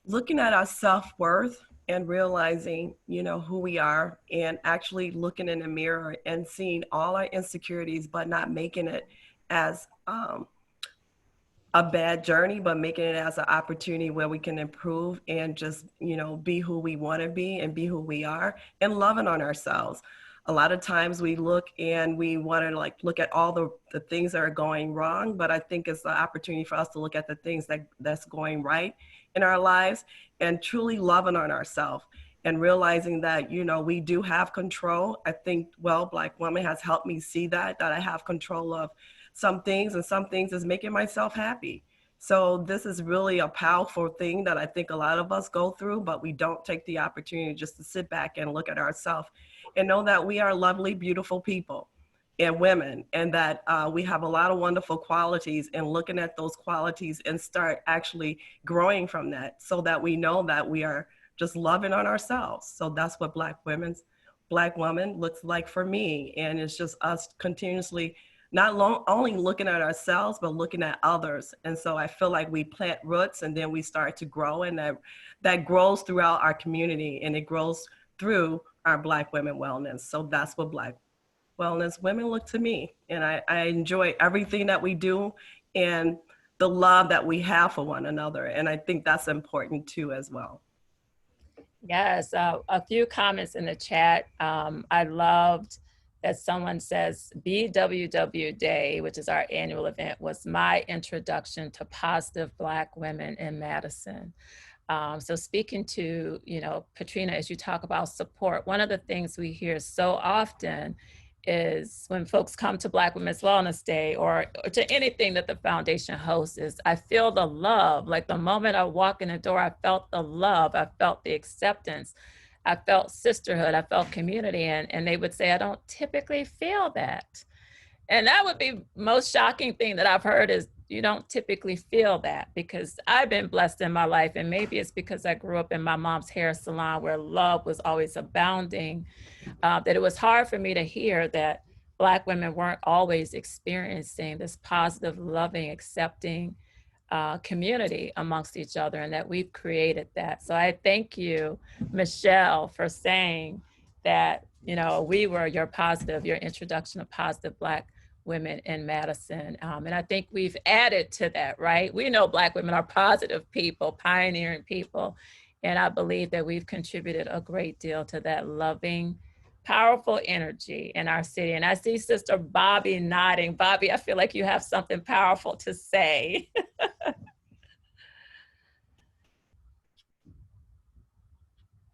Looking at our self-worth and realizing, you know, who we are, and actually looking in the mirror and seeing all our insecurities, but not making it as a bad journey, but making it as an opportunity where we can improve and just, you know, be who we want to be and be who we are, and loving on ourselves. A lot of times we look and we want to like look at all the things that are going wrong, but I think it's the opportunity for us to look at the things that's going right in our lives, and truly loving on ourselves and realizing that, you know, we do have control. I think, well, Black Woman has helped me see that I have control of some things, and some things is making myself happy. So this is really a powerful thing that I think a lot of us go through, but we don't take the opportunity just to sit back and look at ourselves and know that we are lovely, beautiful people and women, and that we have a lot of wonderful qualities, and looking at those qualities and start actually growing from that, so that we know that we are just loving on ourselves. So that's what Black Woman looks like for me. And it's just us continuously not only looking at ourselves, but looking at others. And so I feel like we plant roots, and then we start to grow, and that grows throughout our community, and it grows through our Black Women Wellness. So that's what Black Wellness Women look to me. And I enjoy everything that we do and the love that we have for one another. And I think that's important too as well. Yes, a few comments in the chat. I loved that someone says BWW Day, which is our annual event, was my introduction to positive Black women in Madison. So speaking to, you know, Patrina, as you talk about support, one of the things we hear so often is when folks come to Black Women's Wellness Day or to anything that the foundation hosts is, I feel the love. Like the moment I walk in the door, I felt the love, I felt the acceptance, I felt sisterhood, I felt community. And they would say, I don't typically feel that. And that would be most shocking thing that I've heard is, you don't typically feel that, because I've been blessed in my life. And maybe it's because I grew up in my mom's hair salon where love was always abounding, that it was hard for me to hear that Black women weren't always experiencing this positive, loving, accepting community amongst each other, and that we've created that. So I thank you, Michelle, for saying that, you know, we were your introduction of positive Black women in Madison. And I think we've added to that, right? We know Black women are positive people, pioneering people. And I believe that we've contributed a great deal to that loving, powerful energy in our city. And I see Sister Bobby nodding. Bobby, I feel like you have something powerful to say.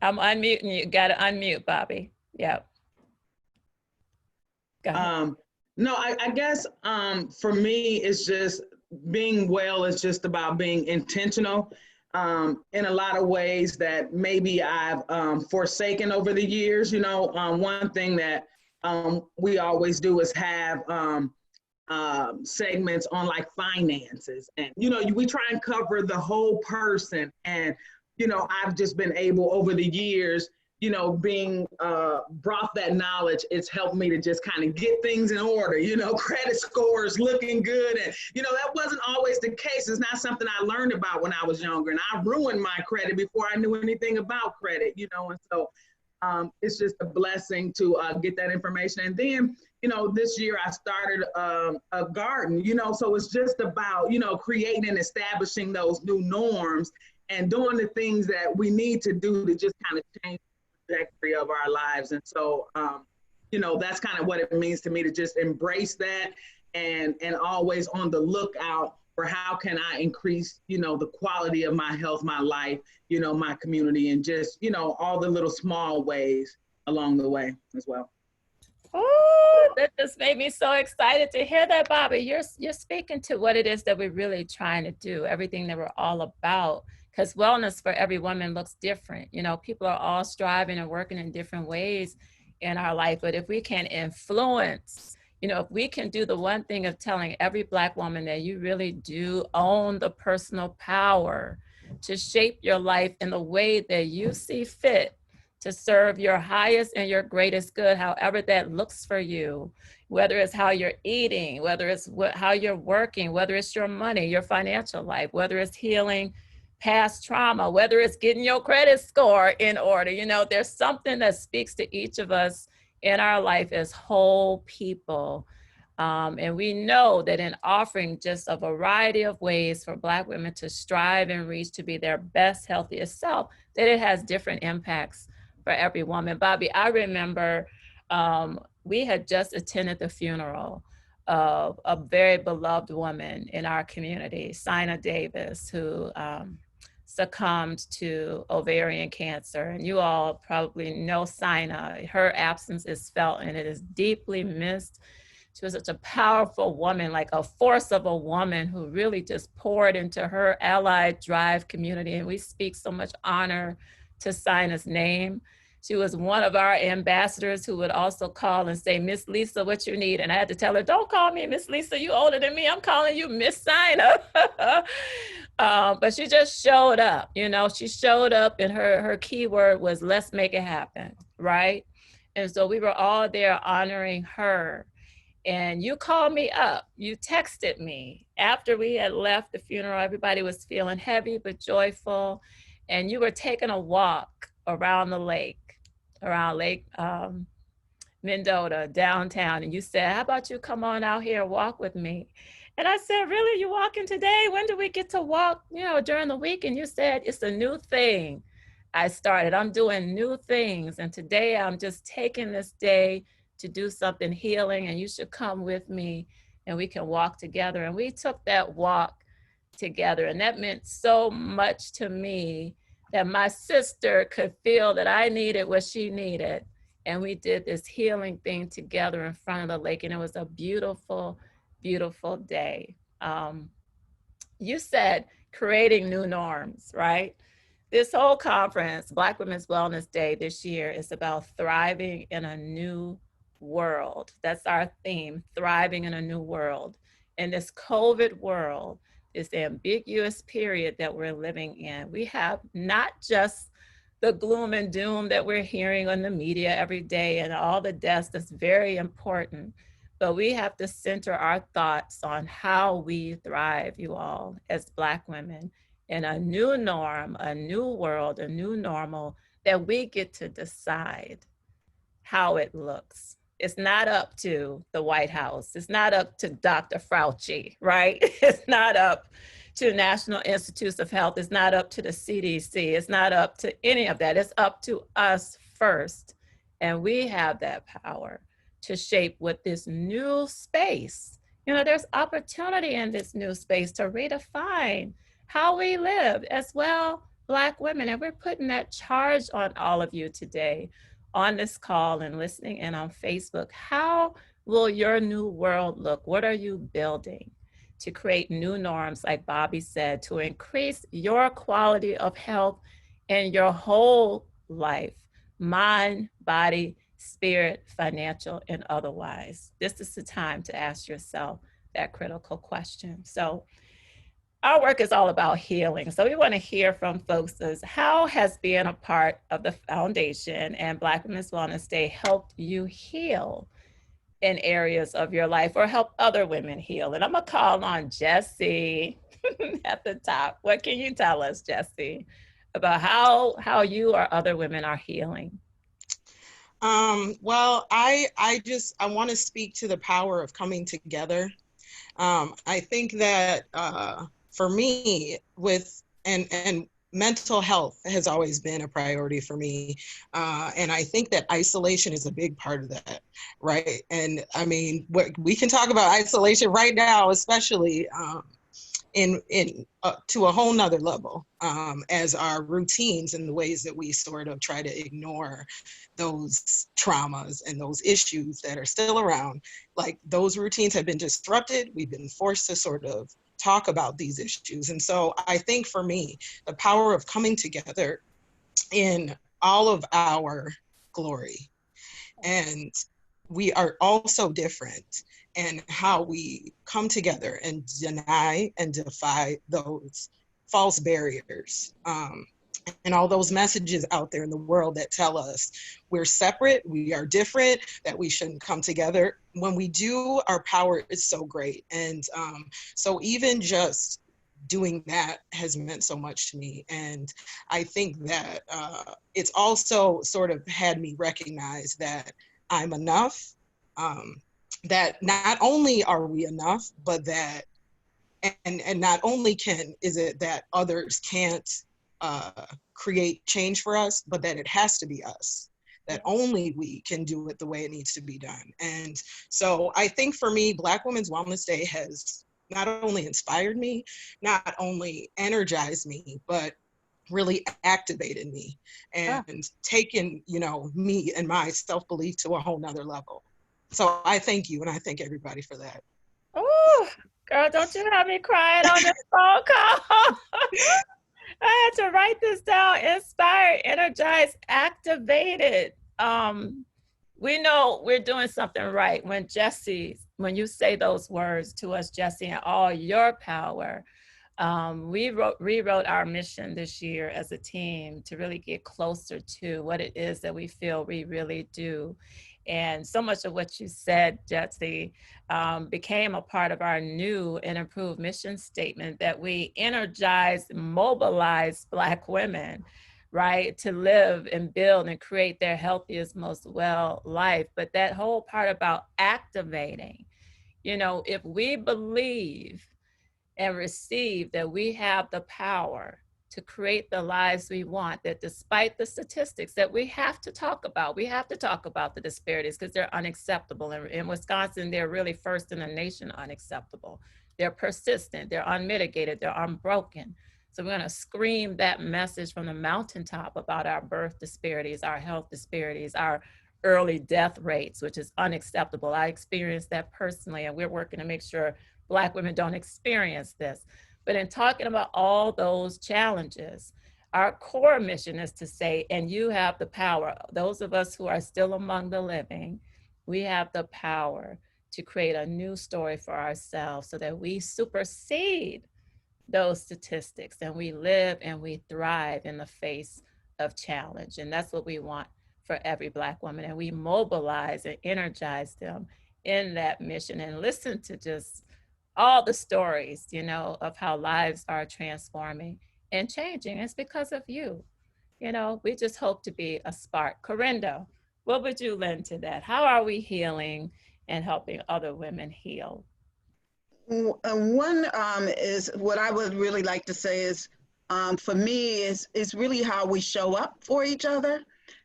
I'm unmuting you. Got to unmute, Bobby. Yep. Go ahead. No, I guess for me, it's just being well is just about being intentional in a lot of ways that maybe I've forsaken over the years. You know, one thing that we always do is have segments on like finances, and you know, we try and cover the whole person. And you know, I've just been able over the years, you know, being brought that knowledge, it's helped me to just kind of get things in order, you know, credit scores looking good. And, you know, that wasn't always the case. It's not something I learned about when I was younger, and I ruined my credit before I knew anything about credit, you know. And so it's just a blessing to get that information. And then, you know, this year I started a garden, you know, so it's just about, you know, creating and establishing those new norms and doing the things that we need to do to just kind of change the trajectory of our lives. And so, you know, that's kind of what it means to me to just embrace that and always on the lookout for how can I increase, you know, the quality of my health, my life, you know, my community, and just, you know, all the little small ways along the way as well. Oh, that just made me so excited to hear that, Bobby. You're speaking to what it is that we're really trying to do, everything that we're all about. Because wellness for every woman looks different. You know, people are all striving and working in different ways in our life. But if we can influence, you know, if we can do the one thing of telling every Black woman that you really do own the personal power to shape your life in the way that you see fit to serve your highest and your greatest good, however that looks for you, whether it's how you're eating, whether it's how you're working, whether it's your money, your financial life, whether it's healing past trauma, whether it's getting your credit score in order. You know, there's something that speaks to each of us in our life as whole people. And we know that in offering just a variety of ways for Black women to strive and reach to be their best, healthiest self, that it has different impacts for every woman. Bobby, I remember we had just attended the funeral of a very beloved woman in our community, Sina Davis, who succumbed to ovarian cancer. And you all probably know Sina. Her absence is felt and it is deeply missed. She was such a powerful woman, like a force of a woman who really just poured into her allied drive community. And we speak so much honor to Sina's name. She was one of our ambassadors who would also call and say, Miss Lisa, what you need? And I had to tell her, don't call me Miss Lisa, you older than me. I'm calling you Miss Sina. But she just showed up, you know, she showed up, and her key word was, let's make it happen, right? And so we were all there honoring her. And you called me up, you texted me after we had left the funeral. Everybody was feeling heavy but joyful. And you were taking a walk around the lake, around Lake Mendota downtown. And you said, how about you come on out here and walk with me? And I said, really, you walking today? When do we get to walk, you know, during the week? And you said, it's a new thing I started. I'm doing new things. And today I'm just taking this day to do something healing, and you should come with me and we can walk together. And we took that walk together. And that meant so much to me that my sister could feel that I needed what she needed. And we did this healing thing together in front of the lake. And it was a beautiful, beautiful day. You said creating new norms, right? This whole conference, Black Women's Wellness Day this year, is about thriving in a new world. That's our theme, thriving in a new world. In this COVID world, this ambiguous period that we're living in, we have not just the gloom and doom that we're hearing on the media every day and all the deaths. That's very important. But we have to center our thoughts on how we thrive, you all, as Black women, in a new norm, a new world, a new normal that we get to decide how it looks. It's not up to the White House. It's not up to Dr. Fauci, right? It's not up to National Institutes of Health. It's not up to the CDC. It's not up to any of that. It's up to us first. And we have that power to shape what this new space, you know, there's opportunity in this new space to redefine how we live as well, Black women. And we're putting that charge on all of you today on this call and listening in on Facebook. How will your new world look? What are you building to create new norms, like Bobby said, to increase your quality of health in your whole life, mind, body, spirit, financial, and otherwise? This is the time to ask yourself that critical question. So our work is all about healing. So we want to hear from folks as how has being a part of the foundation and Black Women's Wellness Day helped you heal in areas of your life or help other women heal? And I'm gonna call on Jessie at the top. What can you tell us, Jessie, about how you or other women are healing? Well, I want to speak to the power of coming together. I think that for me, and mental health has always been a priority for me. And I think that isolation is a big part of that, right? And I mean, we can talk about isolation right now, especially to a whole nother level, as our routines and the ways that we sort of try to ignore those traumas and those issues that are still around. Like, those routines have been disrupted. We've been forced to sort of talk about these issues. And so I think for me, the power of coming together in all of our glory, and we are all so different, and how we come together and deny and defy those false barriers, and all those messages out there in the world that tell us we're separate, we are different, that we shouldn't come together. When we do, our power is so great. And so even just doing that has meant so much to me. And I think that it's also sort of had me recognize that I'm enough, that not only are we enough, but that, and not only is it that others can't create change for us, but that it has to be us, that only we can do it the way it needs to be done. And so I think for me, Black Women's Wellness Day has not only inspired me, not only energized me, but really activated me and taken, me and my self-belief to a whole nother level. So I thank you, and I thank everybody for that. Oh, girl, don't you have me crying on this phone call? I had to write this down. Inspired, energized, activated. We know we're doing something right when you say those words to us, Jessie, and all your power. We rewrote our mission this year as a team to really get closer to what it is that we feel we really do. And so much of what you said, Jessie, became a part of our new and improved mission statement, that we energize, mobilize Black women, right, to live and build and create their healthiest, most well life. But that whole part about activating, if we believe and receive that we have the power to create the lives we want, that despite the statistics that we have to talk about the disparities because they're unacceptable. In Wisconsin, they're really first in the nation unacceptable. They're persistent, they're unmitigated, they're unbroken. So we're gonna scream that message from the mountaintop about our birth disparities, our health disparities, our early death rates, which is unacceptable. I experienced that personally, and we're working to make sure Black women don't experience this. But in talking about all those challenges, our core mission is to say, and you have the power, those of us who are still among the living, we have the power to create a new story for ourselves so that we supersede those statistics and we live and we thrive in the face of challenge. And that's what we want for every Black woman. And we mobilize and energize them in that mission, and listen to just all the stories, of how lives are transforming and changing. It's because of you. We just hope to be a spark. Corinda, What would you lend to that? How are we healing and helping other women heal? One is what I would really like to say is, for me, is really how we show up for each other,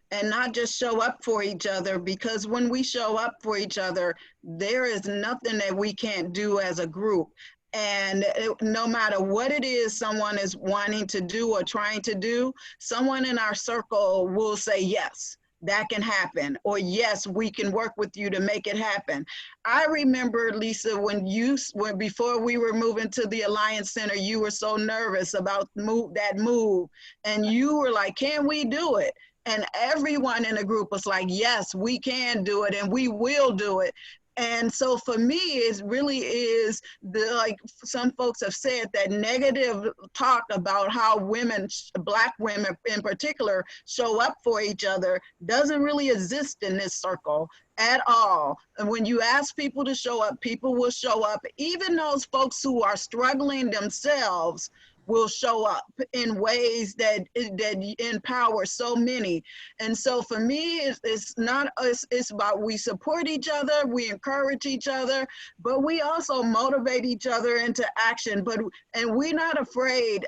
and not just show up for each other, because when we show up for each other, there is nothing that we can't do as a group. And no matter what it is someone is wanting to do or trying to do, someone in our circle will say, yes, that can happen, or yes, we can work with you to make it happen. I remember, Lisa, when before we were moving to the Alliance Center, you were so nervous about that move, and you were like, can we do it? And everyone in the group was like, yes, we can do it and we will do it. And so for me, it really is like some folks have said, that negative talk about how women, Black women in particular, show up for each other doesn't really exist in this circle at all. And when you ask people to show up, people will show up. Even those folks who are struggling themselves will show up in ways that empower so many. And so for me, it's about we support each other, we encourage each other, but we also motivate each other into action. And we're not afraid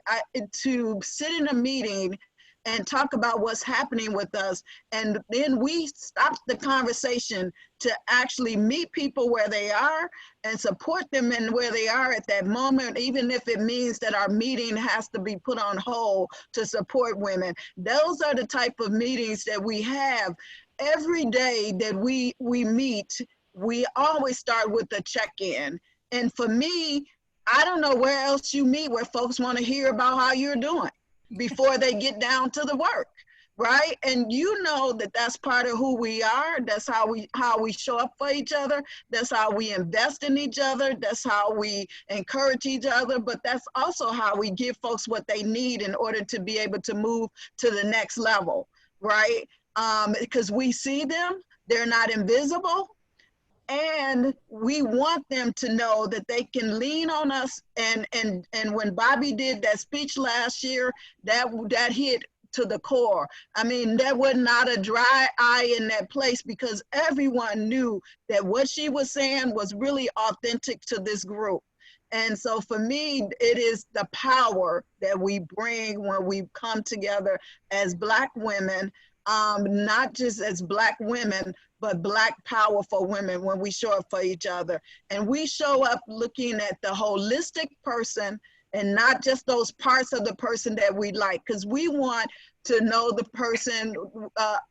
to sit in a meeting and talk about what's happening with us. And then we stop the conversation to actually meet people where they are and support them in where they are at that moment, even if it means that our meeting has to be put on hold to support women. Those are the type of meetings that we have. Every day that we meet, we always start with a check-in. And for me, I don't know where else you meet where folks want to hear about how you're doing before they get down to the work, right? And you know that that's part of who we are. That's how we show up for each other. That's how we invest in each other. That's how we encourage each other. But that's also how we give folks what they need in order to be able to move to the next level, right? Because we see them, they're not invisible. And we want them to know that they can lean on us. And when Bobby did that speech last year, that hit to the core. I mean, there was not a dry eye in that place, because everyone knew that what she was saying was really authentic to this group. And so for me, it is the power that we bring when we come together as Black women, not just as Black women, but Black powerful women, when we show up for each other. And we show up looking at the holistic person and not just those parts of the person that we like, because we want to know the person,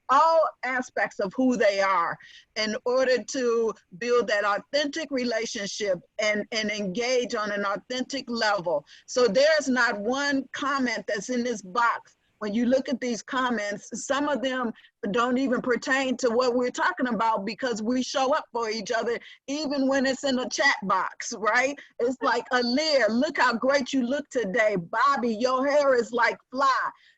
all aspects of who they are, in order to build that authentic relationship and engage on an authentic level. So there's not one comment that's in this box. When you look at these comments, some of them don't even pertain to what we're talking about, because we show up for each other, even when it's in the chat box, right? It's like, Aaliyah, look how great you look today. Bobby, your hair is like fly.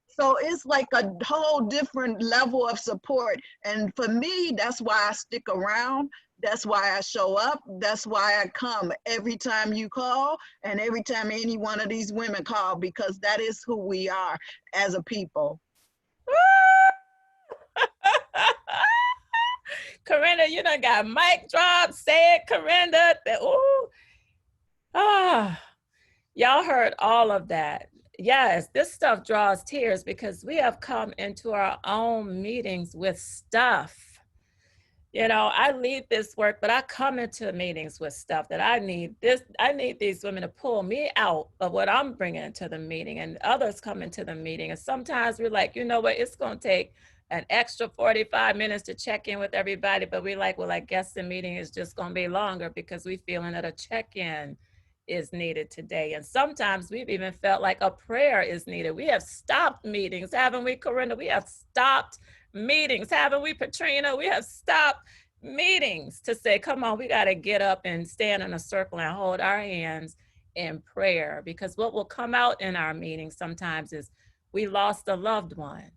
So it's like a whole different level of support. And for me, that's why I stick around. That's why I show up. That's why I come every time you call and every time any one of these women call, because that is who we are as a people. Corinda, you done got mic drop, say it, Corinda. Ooh. Ah, y'all heard all of that. Yes, this stuff draws tears, because we have come into our own meetings with stuff. You know, I lead this work, but I come into meetings with stuff that I need these women to pull me out of what I'm bringing to the meeting, and others come into the meeting. And sometimes we're like, you know what, it's going to take an extra 45 minutes to check in with everybody. But we're like, well, I guess the meeting is just going to be longer, because we're feeling that a check-in is needed today. And sometimes we've even felt like a prayer is needed. We have stopped meetings, haven't we, Corinda? We have stopped meetings, haven't we, Patrina? We have stopped meetings to say, come on, we got to get up and stand in a circle and hold our hands in prayer. Because what will come out in our meetings sometimes is we lost a loved one.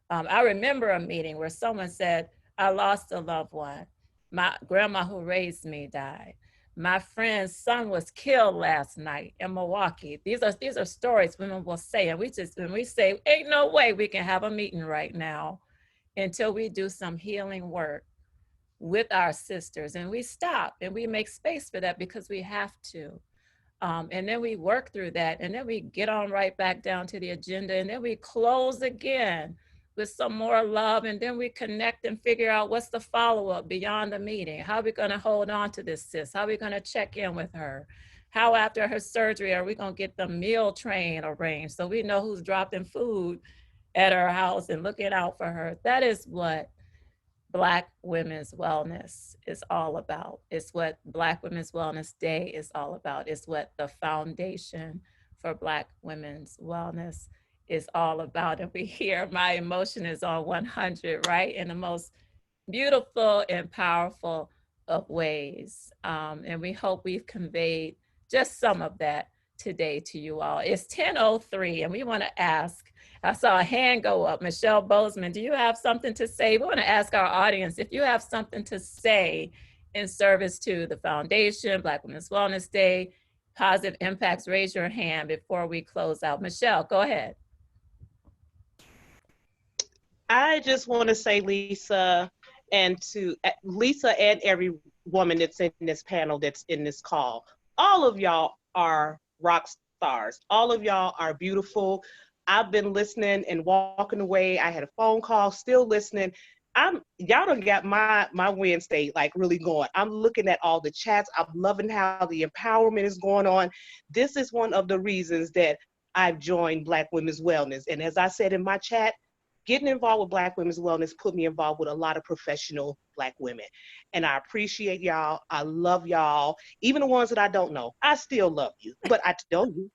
I remember a meeting where someone said, I lost a loved one. My grandma who raised me died. My friend's son was killed last night in Milwaukee. These are stories women will say, and when we say, ain't no way we can have a meeting right now. until we do some healing work with our sisters, and we stop and we make space for that because we have to. And then we work through that, and then we get on right back down to the agenda, and then we close again with some more love, and then we connect and figure out what's the follow-up beyond the meeting. How are we going to hold on to this sis? How are we going to check in with her? How after her surgery are we going to get the meal train arranged so we know who's dropping food at her house and looking out for her? That is what Black Women's Wellness is all about. It's what Black Women's Wellness Day is all about. It's what the Foundation for Black Women's Wellness is all about. And we hear my emotion is on 100, right? In the most beautiful and powerful of ways. And we hope we've conveyed just some of that today to you all. It's 10:03, and we want to ask, I saw a hand go up. Michelle Bozeman, do you have something to say? We want to ask our audience if you have something to say in service to the Foundation, Black Women's Wellness Day, Positive Impacts. Raise your hand before we close out. Michelle, go ahead. I just want to say, Lisa, and to Lisa and every woman that's in this panel, that's in this call, all of y'all are rock stars. All of y'all are beautiful. I've been listening and walking away. I had a phone call, still listening. Y'all done got my Wednesday like really going. I'm looking at all the chats. I'm loving how the empowerment is going on. This is one of the reasons that I've joined Black Women's Wellness. And as I said in my chat, getting involved with Black Women's Wellness put me involved with a lot of professional Black women. And I appreciate y'all. I love y'all. Even the ones that I don't know, I still love you, but I don't you.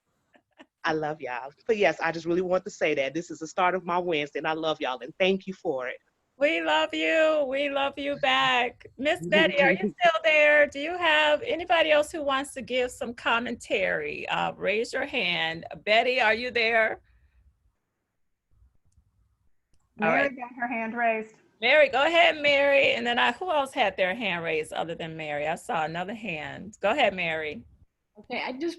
I love y'all. But yes, I just really want to say that this is the start of my Wednesday, and I love y'all, and thank you for it. We love you. We love you back. Miss Betty, are you still there? Do you have anybody else who wants to give some commentary? Raise your hand. Betty, are you there? Mary got her hand raised. Mary, go ahead, Mary. And then who else had their hand raised other than Mary? I saw another hand. Go ahead, Mary. Okay, I just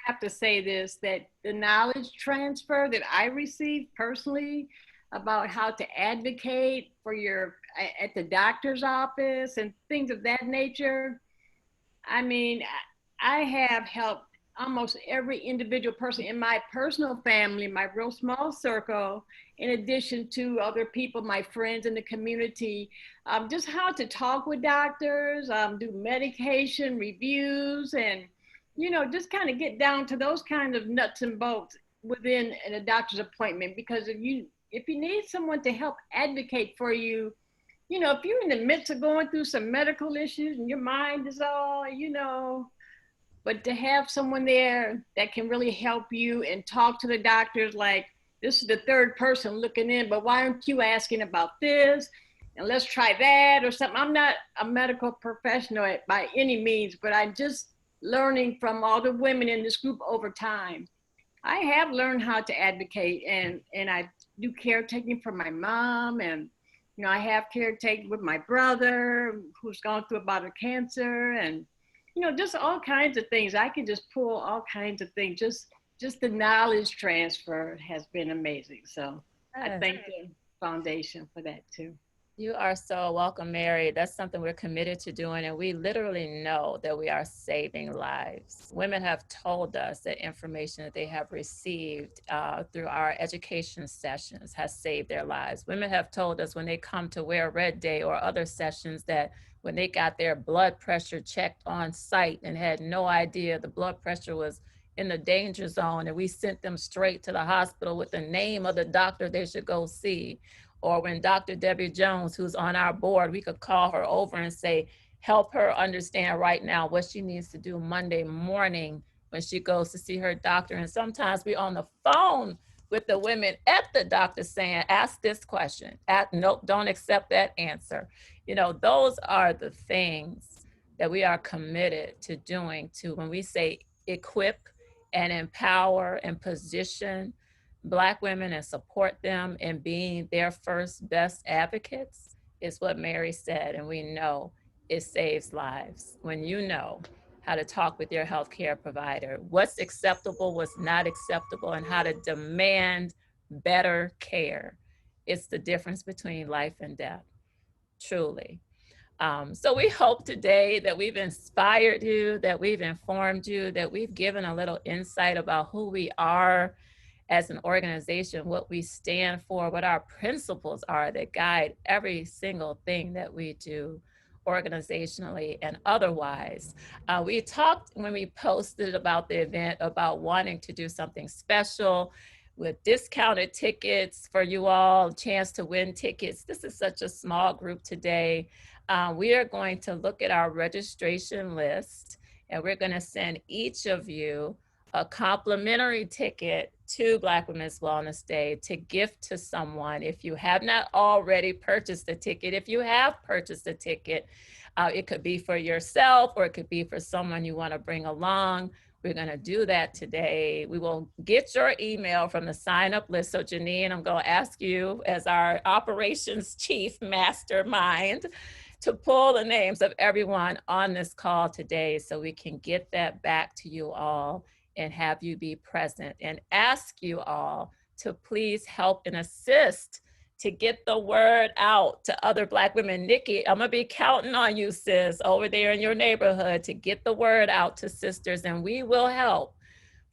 have to say this, that the knowledge transfer that I received personally about how to advocate for at the doctor's office and things of that nature. I mean, I have helped almost every individual person in my personal family, my real small circle, in addition to other people, my friends in the community, just how to talk with doctors, do medication reviews, and, just kind of get down to those kind of nuts and bolts within a doctor's appointment. Because if you need someone to help advocate for you, if you're in the midst of going through some medical issues and your mind is all, but to have someone there that can really help you and talk to the doctors like, this is the third person looking in, but why aren't you asking about this? And let's try that or something. I'm not a medical professional by any means, but I'm just learning from all the women in this group over time. I have learned how to advocate, and I do caretaking for my mom, and I have caretaking with my brother who's gone through a bout of cancer, and just all kinds of things. I can just pull all kinds of things. Just the knowledge transfer has been amazing. So I thank the foundation for that too. You are so welcome, Mary. That's something we're committed to doing, and we literally know that we are saving lives. Women have told us that information that they have received through our education sessions has saved their lives. Women have told us when they come to Wear Red Day or other sessions that when they got their blood pressure checked on site and had no idea the blood pressure was in the danger zone, and we sent them straight to the hospital with the name of the doctor they should go see. Or when Dr. Debbie Jones, who's on our board, we could call her over and say, help her understand right now what she needs to do Monday morning when she goes to see her doctor. And sometimes we're on the phone with the women at the doctor saying, ask this question, no, don't accept that answer. Those are the things that we are committed to doing to when we say equip and empower and position Black women and support them in being their first best advocates is what Mary said. And we know it saves lives. When you know how to talk with your healthcare provider, what's acceptable, what's not acceptable, and how to demand better care it's the difference between life and death, truly. So we hope today that we've inspired you, that we've informed you, that we've given a little insight about who we are as an organization, what we stand for, what our principles are that guide every single thing that we do organizationally and otherwise. We talked when we posted about the event about wanting to do something special with discounted tickets for you all, chance to win tickets. This is such a small group today. We are going to look at our registration list, and we're going to send each of you a complimentary ticket to Black Women's Wellness Day to gift to someone. If you have not already purchased a ticket, if you have purchased a ticket, it could be for yourself or it could be for someone you want to bring along. We're going to do that today. We will get your email from the sign up list. So Janine, I'm going to ask you as our operations chief mastermind to pull the names of everyone on this call today so we can get that back to you all and have you be present, and ask you all to please help and assist to get the word out to other Black women. Nikki, I'm gonna be counting on you, sis, over there in your neighborhood to get the word out to sisters, and we will help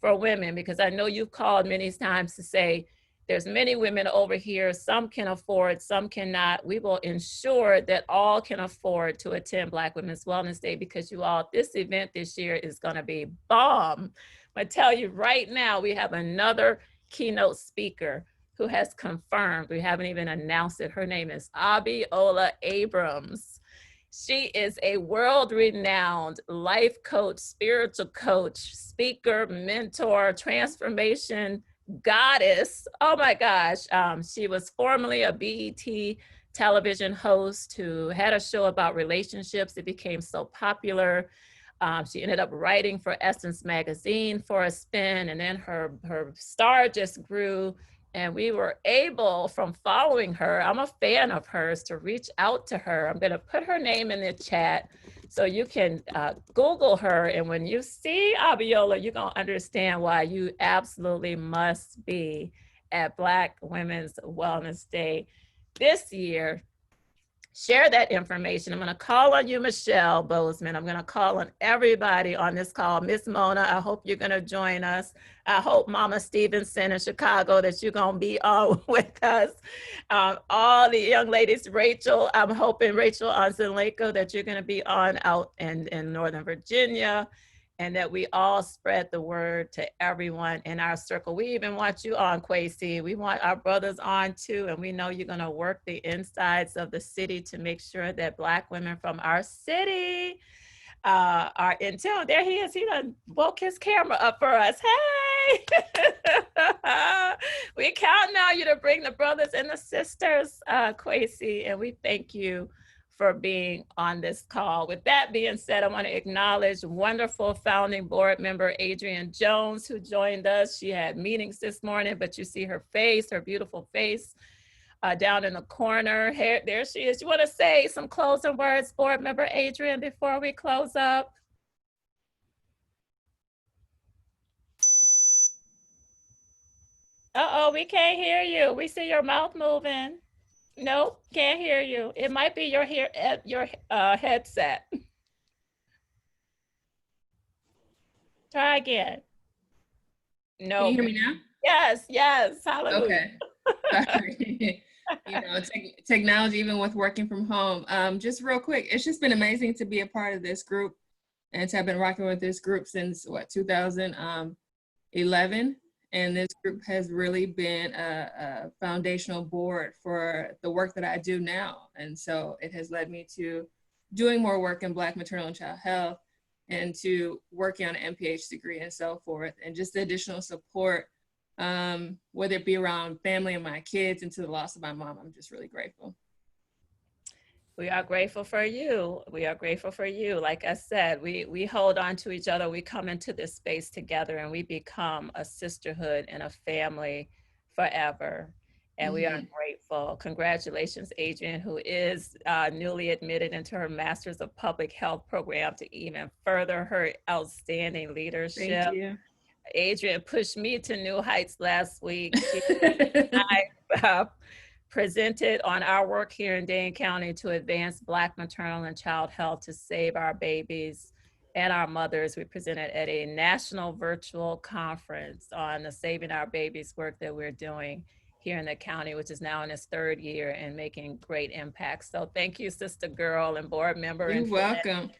for women, because I know you've called many times to say, there's many women over here, some can afford, some cannot. We will ensure that all can afford to attend Black Women's Wellness Day, because you all, this event this year is gonna be bomb. I tell you right now, we have another keynote speaker who has confirmed, we haven't even announced it. Her name is Abiola Abrams. She is a world-renowned life coach, spiritual coach, speaker, mentor, transformation goddess. Oh my gosh. She was formerly a BET television host who had a show about relationships. It became so popular. She ended up writing for Essence magazine for a spin, and then her star just grew, and we were able, from following her, I'm a fan of hers, to reach out to her. I'm gonna put her name in the chat so you can Google her, and when you see Abiola, you're gonna understand why you absolutely must be at Black Women's Wellness Day this year. Share that information. I'm going to call on you, Michelle Bozeman. I'm going to call on everybody on this call. Miss Mona, I hope you're going to join us. I hope Mama Stevenson in Chicago that you're going to be on with us. All the young ladies, Rachel, I'm hoping Rachel Onzenleko that you're going to be on out in Northern Virginia, and that we all spread the word to everyone in our circle. We even want you on, Kwesi. We want our brothers on too, and we know you're gonna work the insides of the city to make sure that Black women from our city are in tune. There he is, he done woke his camera up for us. Hey! We counting on you to bring the brothers and the sisters, Kwesi, and we thank you for being on this call. With that being said, I want to acknowledge wonderful founding board member Adrienne Jones, who joined us. She had meetings this morning, but you see her face, her beautiful face down in the corner. Here, there she is. You want to say some closing words, board member Adrienne, before we close up? Uh-oh, we can't hear you. We see your mouth moving. Nope, can't hear you. It might be your headset. Try again. No. Can you hear me now? Yes, yes. Hallelujah. Okay. You know, technology, even with working from home. Just real quick, it's just been amazing to be a part of this group and to have been rocking with this group since what, 2011. And this group has really been a foundational board for the work that I do now. And so it has led me to doing more work in Black maternal and child health, and to working on an MPH degree and so forth. And just the additional support, whether it be around family and my kids, and to the loss of my mom, I'm just really grateful. We are grateful for you. We are grateful for you. Like I said, we hold on to each other. We come into this space together, and we become a sisterhood and a family forever. And we are grateful. Congratulations, Adrienne, who is newly admitted into her Master's of Public Health program to even further her outstanding leadership. Thank you. Adrienne pushed me to new heights last week. presented on our work here in Dane County to advance Black maternal and child health to save our babies and our mothers. We presented at a national virtual conference on the Saving Our Babies work that we're doing here in the county, which is now in its 3rd year and making great impact. So thank you, Sister Girl and board member. You're welcome.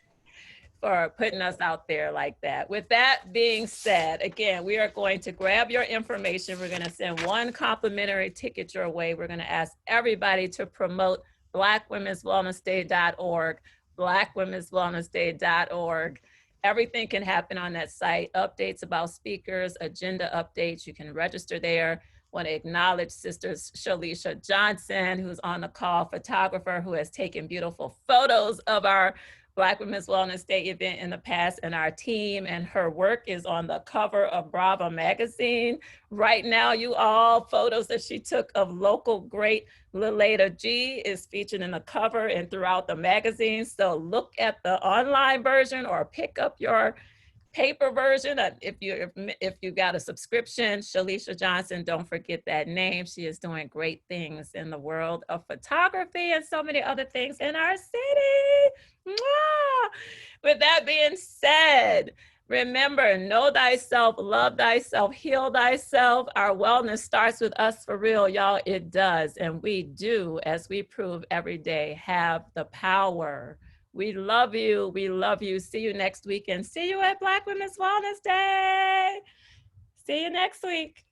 For putting us out there like that. With that being said, again, we are going to grab your information. We're going to send 1 complimentary ticket your way. We're going to ask everybody to promote blackwomenswellnessday.org, blackwomenswellnessday.org. Everything can happen on that site. Updates about speakers, agenda updates. You can register there. Want to acknowledge Sister Shalisha Johnson, who's on the call, photographer who has taken beautiful photos of our Black Women's Wellness Day event in the past, and our team, and her work is on the cover of Brava magazine. Right now, you all, photos that she took of local great Lileda G is featured in the cover and throughout the magazine. So look at the online version or pick up your paper version. If you got a subscription. Shalisha Johnson, don't forget that name. She is doing great things in the world of photography and so many other things in our city. Mwah! With that being said, remember, know thyself, love thyself, heal thyself. Our wellness starts with us for real, y'all. It does. And we do, as we prove every day, have the power. We love you. We love you. See you next week, and see you at Black Women's Wellness Day. See you next week.